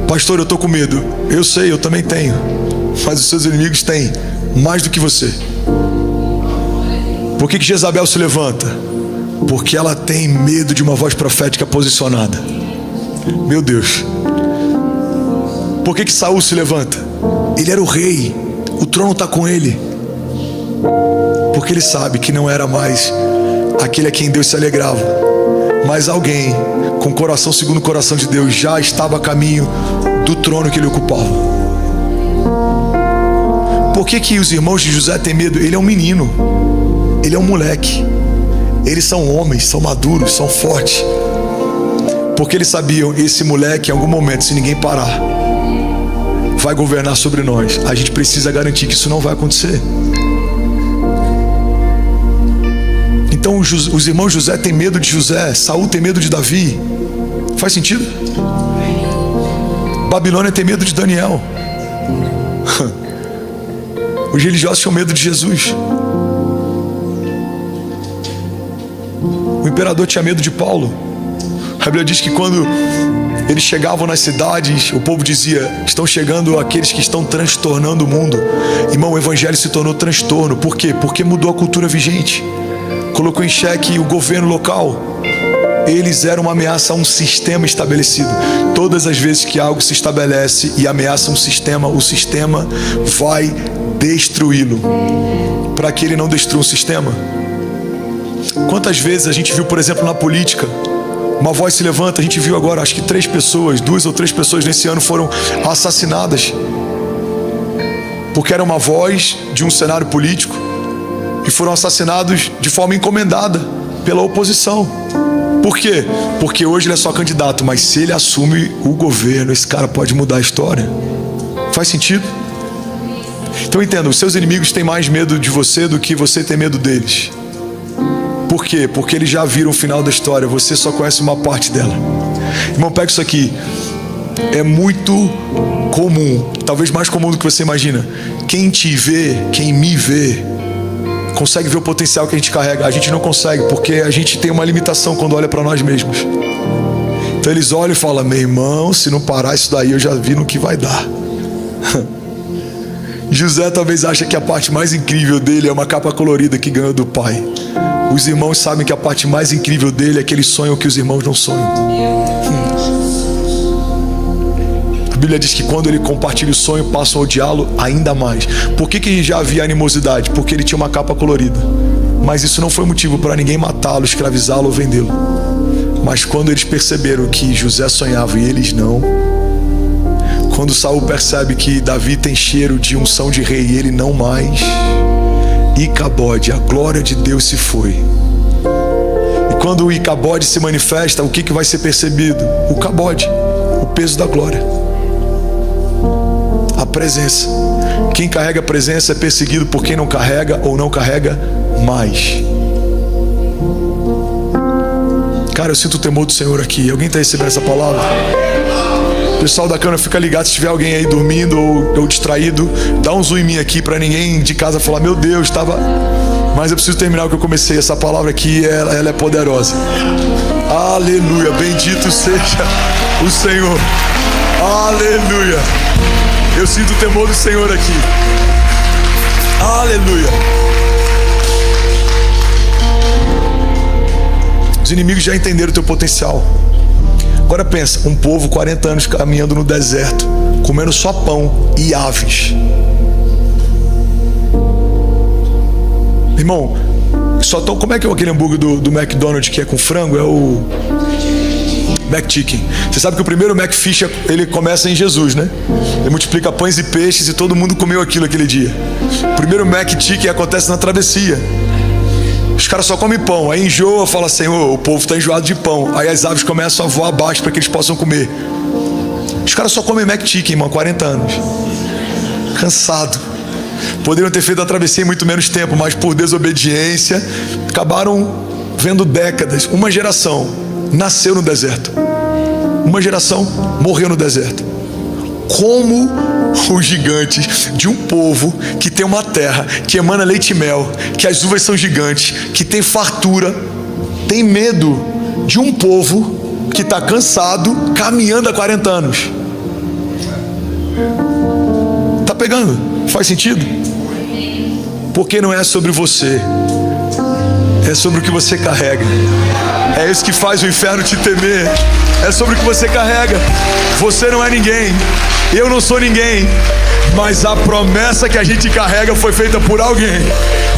Pastor, eu tô com medo. Eu sei, eu também tenho. Mas os seus inimigos têm mais do que você. Por que Jezabel se levanta? Porque ela tem medo de uma voz profética posicionada. Meu Deus. Por que Saul se levanta? Ele era o rei, o trono está com ele. Porque ele sabe que não era mais aquele a quem Deus se alegrava, mas alguém com coração segundo o coração de Deus já estava a caminho do trono que ele ocupava. Por que os irmãos de José têm medo? Ele é um menino, ele é um moleque. Eles são homens, são maduros, são fortes. Porque eles sabiam, esse moleque em algum momento, se ninguém parar, vai governar sobre nós. A gente precisa garantir que isso não vai acontecer. Então os irmãos José têm medo de José, Saul tem medo de Davi. Faz sentido? Babilônia tem medo de Daniel. Os religiosos tinham medo de Jesus. O imperador tinha medo de Paulo. A Bíblia diz que quando eles chegavam nas cidades, o povo dizia: estão chegando aqueles que estão transtornando o mundo. Irmão, o evangelho se tornou transtorno. Por quê? Porque mudou a cultura vigente, colocou em xeque o governo local. Eles eram uma ameaça a um sistema estabelecido. Todas as vezes que algo se estabelece e ameaça um sistema, o sistema vai destruí-lo. Para que ele não destrua um sistema. Quantas vezes a gente viu, por exemplo, na política, uma voz se levanta. A gente viu agora, acho que 2 ou 3 pessoas nesse ano foram assassinadas, porque era uma voz de um cenário político, e foram assassinados de forma encomendada pela oposição. Por quê? Porque hoje ele é só candidato, mas se ele assume o governo, esse cara pode mudar a história. Faz sentido? Então entenda, os seus inimigos têm mais medo de você do que você tem medo deles. Por quê? Porque eles já viram o final da história, você só conhece uma parte dela. Irmão, pega isso aqui. É muito comum, talvez mais comum do que você imagina. Quem te vê, quem me vê, consegue ver o potencial que a gente carrega. A gente não consegue, porque a gente tem uma limitação quando olha para nós mesmos. Então eles olham e falam: meu irmão, se não parar isso daí, eu já vi no que vai dar. José talvez ache que a parte mais incrível dele é uma capa colorida que ganhou do pai. Os irmãos sabem que a parte mais incrível dele é que eles sonham que os irmãos não sonham. A Bíblia diz que quando ele compartilha o sonho, passam a odiá-lo ainda mais. Por que já havia animosidade? Porque ele tinha uma capa colorida. Mas isso não foi motivo para ninguém matá-lo, escravizá-lo ou vendê-lo. Mas quando eles perceberam que José sonhava e eles não, quando Saul percebe que Davi tem cheiro de unção de rei e ele não mais, Icabode, a glória de Deus se foi. E quando o Icabode se manifesta, o que vai ser percebido? O Cabode, o peso da glória, a presença. Quem carrega a presença é perseguido por quem não carrega ou não carrega mais. Cara, eu sinto o temor do Senhor aqui. Alguém está recebendo essa palavra? Pessoal da câmera, fica ligado. Se tiver alguém aí dormindo ou distraído, dá um zoom em mim aqui para ninguém de casa falar: meu Deus, estava... Mas eu preciso terminar o que eu comecei. Essa palavra aqui, ela é poderosa. Aleluia, bendito seja o Senhor. Aleluia. Eu sinto o temor do Senhor aqui. Aleluia. Os inimigos já entenderam o teu potencial. Agora pensa, um povo 40 anos caminhando no deserto, comendo só pão e aves. Irmão, como é que é aquele hambúrguer do McDonald's que é com frango? É o McChicken. Você sabe que o primeiro McFish, ele começa em Jesus, né? Ele multiplica pães e peixes e todo mundo comeu aquilo aquele dia. O primeiro McChicken acontece na travessia. Os caras só comem pão, aí enjoa, fala: Senhor, o povo está enjoado de pão. Aí as aves começam a voar abaixo para que eles possam comer. Os caras só comem McChicken, irmão, 40 anos. Cansado. Poderiam ter feito a travessia em muito menos tempo, mas por desobediência acabaram vendo décadas. Uma geração nasceu no deserto, uma geração morreu no deserto. Como os gigantes de um povo que tem uma terra que emana leite e mel, que as uvas são gigantes, que tem fartura, tem medo de um povo que está cansado, caminhando há 40 anos. Tá pegando? Faz sentido? Porque não é sobre você, é sobre o que você carrega. É isso que faz o inferno te temer. É sobre o que você carrega. Você não é ninguém, eu não sou ninguém, mas a promessa que a gente carrega foi feita por alguém,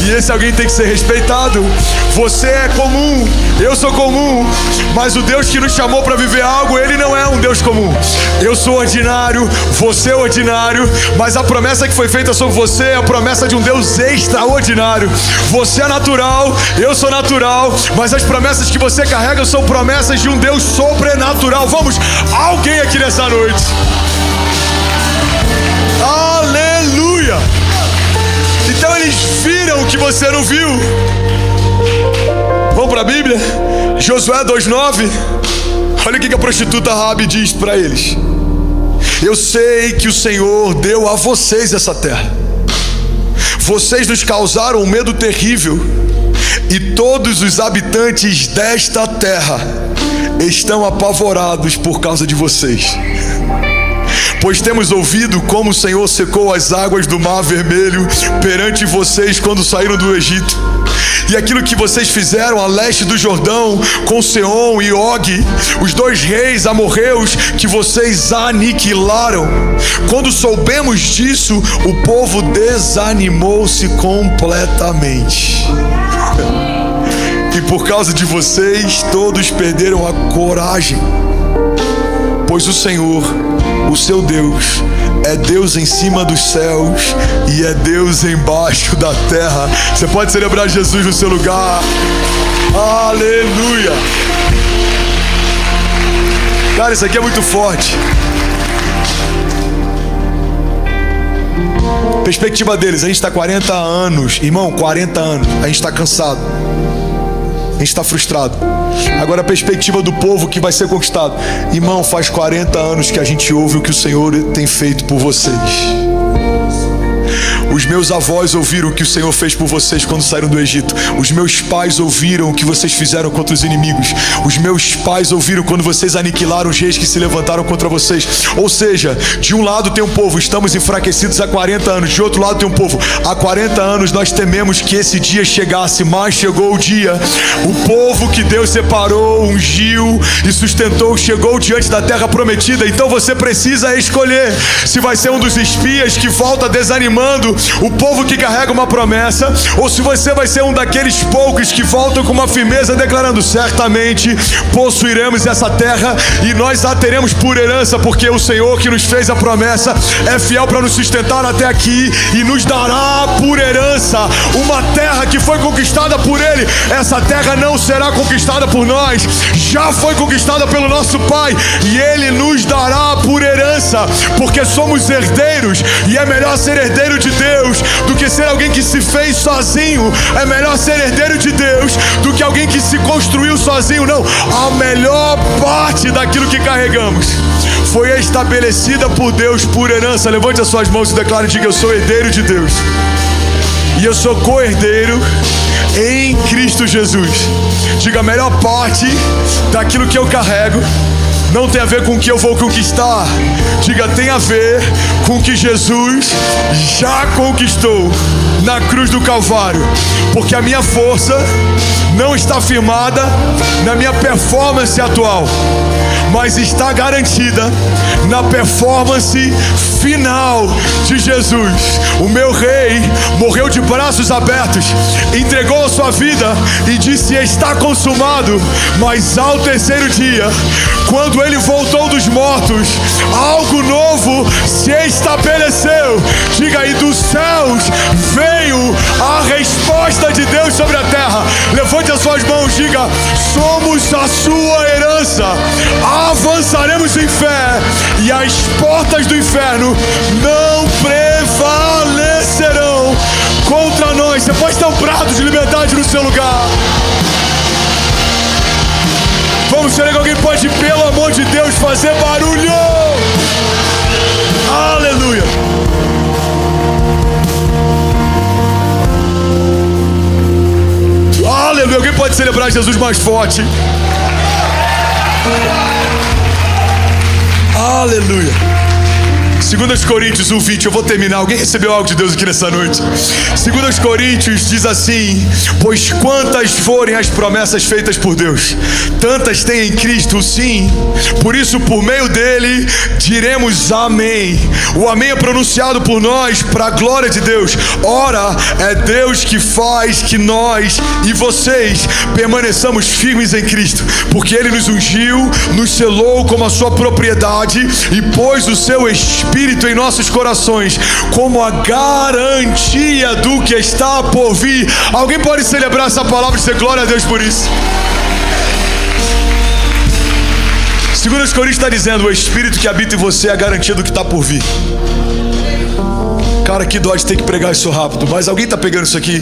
e esse alguém tem que ser respeitado. Você é comum, eu sou comum, mas o Deus que nos chamou para viver algo, Ele não é um Deus comum. Eu sou ordinário, você é ordinário, mas a promessa que foi feita sobre você é a promessa de um Deus extraordinário. Você é natural, eu sou natural, mas as promessas que você carrega são promessas de um Deus sobrenatural. Vamos, alguém aqui nessa noite. Aleluia! Então eles viram o que você não viu. Vamos para a Bíblia? Josué 2:9. Olha o que a prostituta Raabe diz para eles: eu sei que o Senhor deu a vocês essa terra. Vocês nos causaram um medo terrível, e todos os habitantes desta terra estão apavorados por causa de vocês. Pois temos ouvido como o Senhor secou as águas do Mar Vermelho perante vocês quando saíram do Egito, e aquilo que vocês fizeram a leste do Jordão com Seom e Og, os 2 reis amorreus que vocês aniquilaram. Quando soubemos disso, o povo desanimou-se completamente. E por causa de vocês, todos perderam a coragem. Pois o Senhor, o seu Deus, é Deus em cima dos céus e é Deus embaixo da terra. Você pode celebrar Jesus no seu lugar. Aleluia. Cara, isso aqui é muito forte. Perspectiva deles, a gente está 40 anos, irmão, 40 anos, a gente está cansado, a gente está frustrado. Agora a perspectiva do povo que vai ser conquistado. Irmão, faz 40 anos que a gente ouve o que o Senhor tem feito por vocês. Os meus avós ouviram o que o Senhor fez por vocês quando saíram do Egito. Os meus pais ouviram o que vocês fizeram contra os inimigos. Os meus pais ouviram quando vocês aniquilaram os reis que se levantaram contra vocês. Ou seja, de um lado tem um povo, estamos enfraquecidos há 40 anos. De outro lado tem um povo, há 40 anos nós tememos que esse dia chegasse, mas chegou o dia. O povo que Deus separou, ungiu e sustentou, chegou diante da terra prometida. Então você precisa escolher se vai ser um dos espias que volta desanimando o povo que carrega uma promessa, ou se você vai ser um daqueles poucos que voltam com uma firmeza declarando: certamente possuiremos essa terra e nós a teremos por herança, porque o Senhor que nos fez a promessa é fiel para nos sustentar até aqui e nos dará por herança uma terra que foi conquistada por Ele. Essa terra não será conquistada por nós, já foi conquistada pelo nosso Pai, e Ele nos dará por herança, porque somos herdeiros, e é melhor ser herdeiro de Deus do que ser alguém que se fez sozinho. É melhor ser herdeiro de Deus do que alguém que se construiu sozinho. Não, a melhor parte daquilo que carregamos foi estabelecida por Deus por herança. Levante as suas mãos e declare: diga, eu sou herdeiro de Deus e eu sou co-herdeiro em Cristo Jesus. Diga, a melhor parte daquilo que eu carrego não tem a ver com o que eu vou conquistar. Diga, tem a ver com o que Jesus já conquistou na cruz do Calvário. Porque a minha força não está firmada na minha performance atual, mas está garantida na performance final de Jesus. O meu rei morreu de braços abertos, entregou a sua vida e disse: está consumado. Mas ao terceiro dia, quando ele voltou dos mortos, algo novo se estabeleceu. Diga aí, dos céus veio a resposta de Deus sobre a terra. Levante as suas mãos, diga: somos a sua herança, avançaremos em fé e as portas do inferno não prevalecerão contra nós. Você pode ter um brado de liberdade no seu lugar. Vamos ser que alguém pode, pelo amor de Deus, fazer barulho. Aleluia. Aleluia. Alguém pode celebrar Jesus mais forte? Aleluia. 2 Coríntios 1:20, eu vou terminar. Alguém recebeu algo de Deus aqui nessa noite? 2 Coríntios diz assim: pois quantas forem as promessas feitas por Deus, tantas tem em Cristo o sim. Por isso, por meio dele, diremos amém. O amém é pronunciado por nós para a glória de Deus. Ora, é Deus que faz que nós e vocês permaneçamos firmes em Cristo, porque Ele nos ungiu, nos selou como a sua propriedade e pôs o seu Espírito em nossos corações como a garantia do que está por vir. Alguém pode celebrar essa palavra e dizer glória a Deus por isso? 2 Coríntios está dizendo: o Espírito que habita em você é a garantia do que está por vir. Cara, que dó de ter que pregar isso rápido, mas alguém está pegando isso aqui?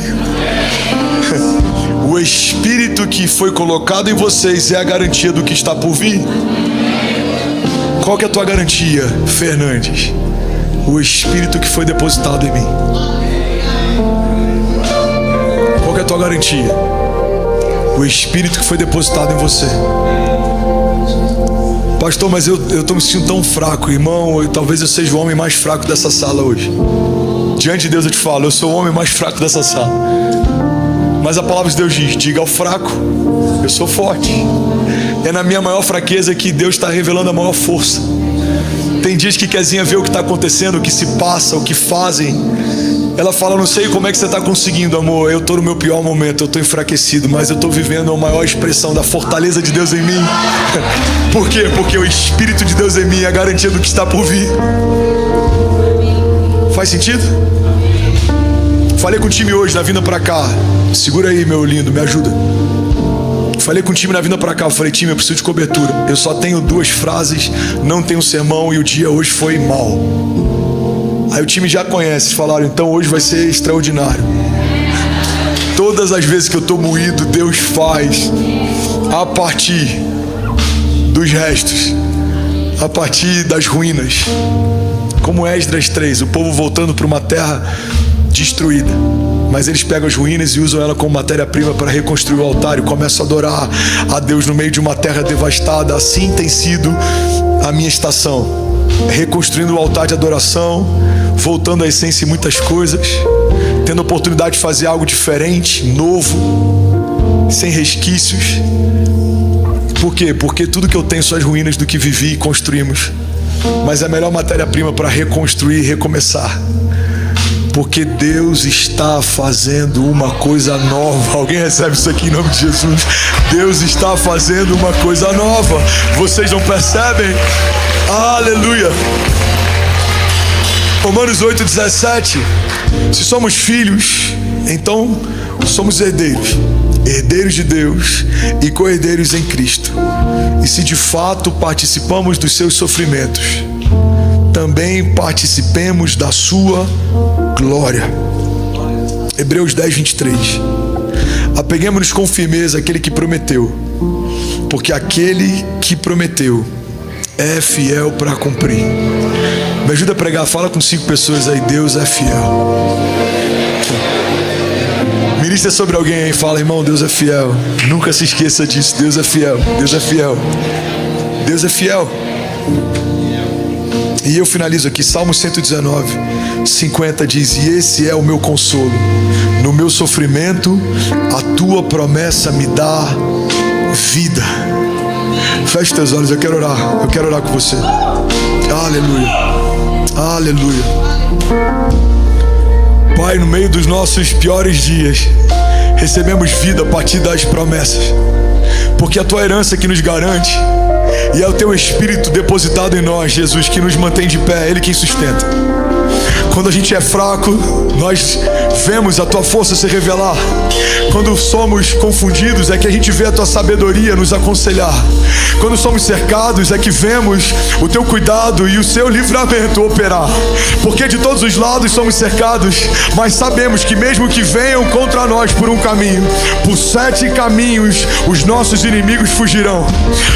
O Espírito que foi colocado em vocês é a garantia do que está por vir. Qual que é a tua garantia, Fernandes? O Espírito que foi depositado em mim. Qual que é a tua garantia? O Espírito que foi depositado em você. Pastor, mas eu estou me sentindo tão fraco, irmão. Talvez eu seja o homem mais fraco dessa sala hoje. Diante de Deus eu te falo, eu sou o homem mais fraco dessa sala. Mas a palavra de Deus diz: diga ao fraco, eu sou forte. É na minha maior fraqueza que Deus está revelando a maior força. Tem dias que Kezinha vê o que está acontecendo, o que se passa, o que fazem. Ela fala: não sei como é que você está conseguindo, amor. Eu estou no meu pior momento, eu estou enfraquecido, mas eu estou vivendo a maior expressão da fortaleza de Deus em mim. Por quê? Porque o Espírito de Deus em mim é a garantia do que está por vir. Faz sentido? Falei com o time hoje na vinda pra cá. Segura aí, meu lindo, me ajuda. Falei com o time na vinda pra cá. Eu falei: time, eu preciso de cobertura. Eu só tenho 2 frases, não tenho sermão e o dia hoje foi mal. Aí o time já conhece, falaram: então hoje vai ser extraordinário. Todas as vezes que eu tô moído, Deus faz a partir dos restos, a partir das ruínas. Como Esdras 3, o povo voltando para uma terra destruída, mas eles pegam as ruínas e usam ela como matéria-prima para reconstruir o altar e começam a adorar a Deus no meio de uma terra devastada. Assim tem sido a minha estação, reconstruindo o altar de adoração, voltando à essência em muitas coisas, tendo a oportunidade de fazer algo diferente, novo, sem resquícios. Por quê? Porque tudo que eu tenho são as ruínas do que vivi e construímos. Mas é a melhor matéria-prima para reconstruir e recomeçar. Porque Deus está fazendo uma coisa nova. Alguém recebe isso aqui em nome de Jesus? Deus está fazendo uma coisa nova. Vocês não percebem? Aleluia. Romanos 8,17. Se somos filhos, então somos herdeiros. Herdeiros de Deus e co-herdeiros em Cristo. E se de fato participamos dos seus sofrimentos, também participemos da sua glória. Hebreus 10:23. Apeguemos-nos com firmeza àquele que prometeu, porque aquele que prometeu é fiel para cumprir. Me ajuda a pregar, fala com 5 pessoas aí: Deus é fiel. Ministra sobre alguém aí, fala: irmão, Deus é fiel. Nunca se esqueça disso, Deus é fiel, Deus é fiel, Deus é fiel. E eu finalizo aqui, Salmo 119:50 diz: e esse é o meu consolo, no meu sofrimento a tua promessa me dá vida. Feche teus olhos, eu quero orar com você. Aleluia, aleluia. Pai, no meio dos nossos piores dias, recebemos vida a partir das promessas, porque a tua herança que nos garante, e é o teu Espírito depositado em nós, Jesus, que nos mantém de pé, Ele quem sustenta. Quando a gente é fraco, nós vemos a tua força se revelar. Quando somos confundidos, é que a gente vê a tua sabedoria nos aconselhar. Quando somos cercados, é que vemos o teu cuidado e o seu livramento operar. Porque de todos os lados somos cercados, mas sabemos que mesmo que venham contra nós por um caminho, por 7 caminhos os nossos inimigos fugirão.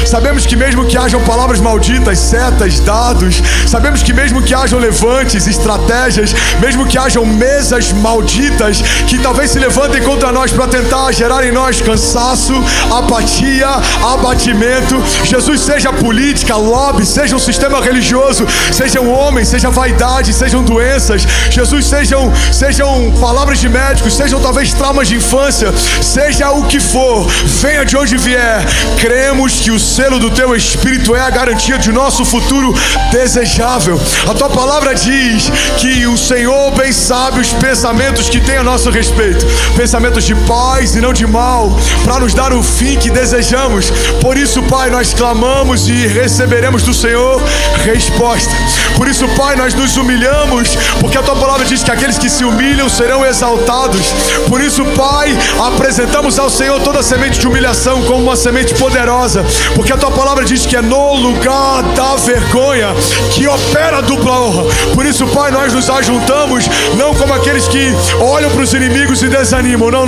Sabemos que mesmo que hajam palavras malditas, setas, dados, sabemos que mesmo que hajam levantes, estratégias, mesmo que hajam mesas malditas que talvez se levantem contra nós para tentar gerar em nós cansaço, apatia, abatimento, Jesus, seja política, lobby, seja um sistema religioso, sejam homens, seja vaidade, sejam doenças, Jesus, sejam palavras de médicos, sejam talvez traumas de infância, seja o que for, venha de onde vier, cremos que o selo do teu Espírito é a garantia de nosso futuro desejável. A tua palavra diz que o Senhor bem sabe os pensamentos que tem a nosso respeito, pensamentos de paz e não de mal, para nos dar o fim que desejamos. Por isso, Pai, nós clamamos e receberemos do Senhor resposta. Por isso, Pai, nós nos humilhamos, porque a tua palavra diz que aqueles que se humilham serão exaltados. Por isso, Pai, apresentamos ao Senhor toda semente de humilhação como uma semente poderosa, porque a tua palavra diz que é no lugar da vergonha que opera a dupla honra. Por isso, Pai, nós nos nos ajuntamos não como aqueles que olham para os inimigos e desanimam. Não.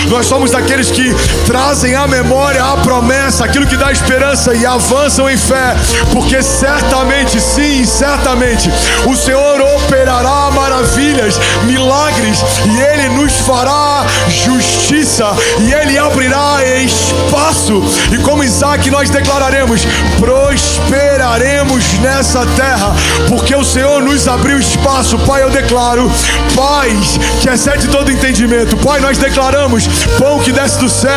Nós somos daqueles que trazem à memória a promessa, aquilo que dá esperança, e avançam em fé, porque certamente, sim, certamente, o Senhor operará maravilhas, milagres, e Ele nos fará justiça, e Ele abrirá espaço, e como Isaac nós declararemos: prosperaremos nessa terra, porque o Senhor nos abriu espaço. Pai, eu declaro paz que excede todo entendimento. Pai, nós declaramos pão que desce do céu.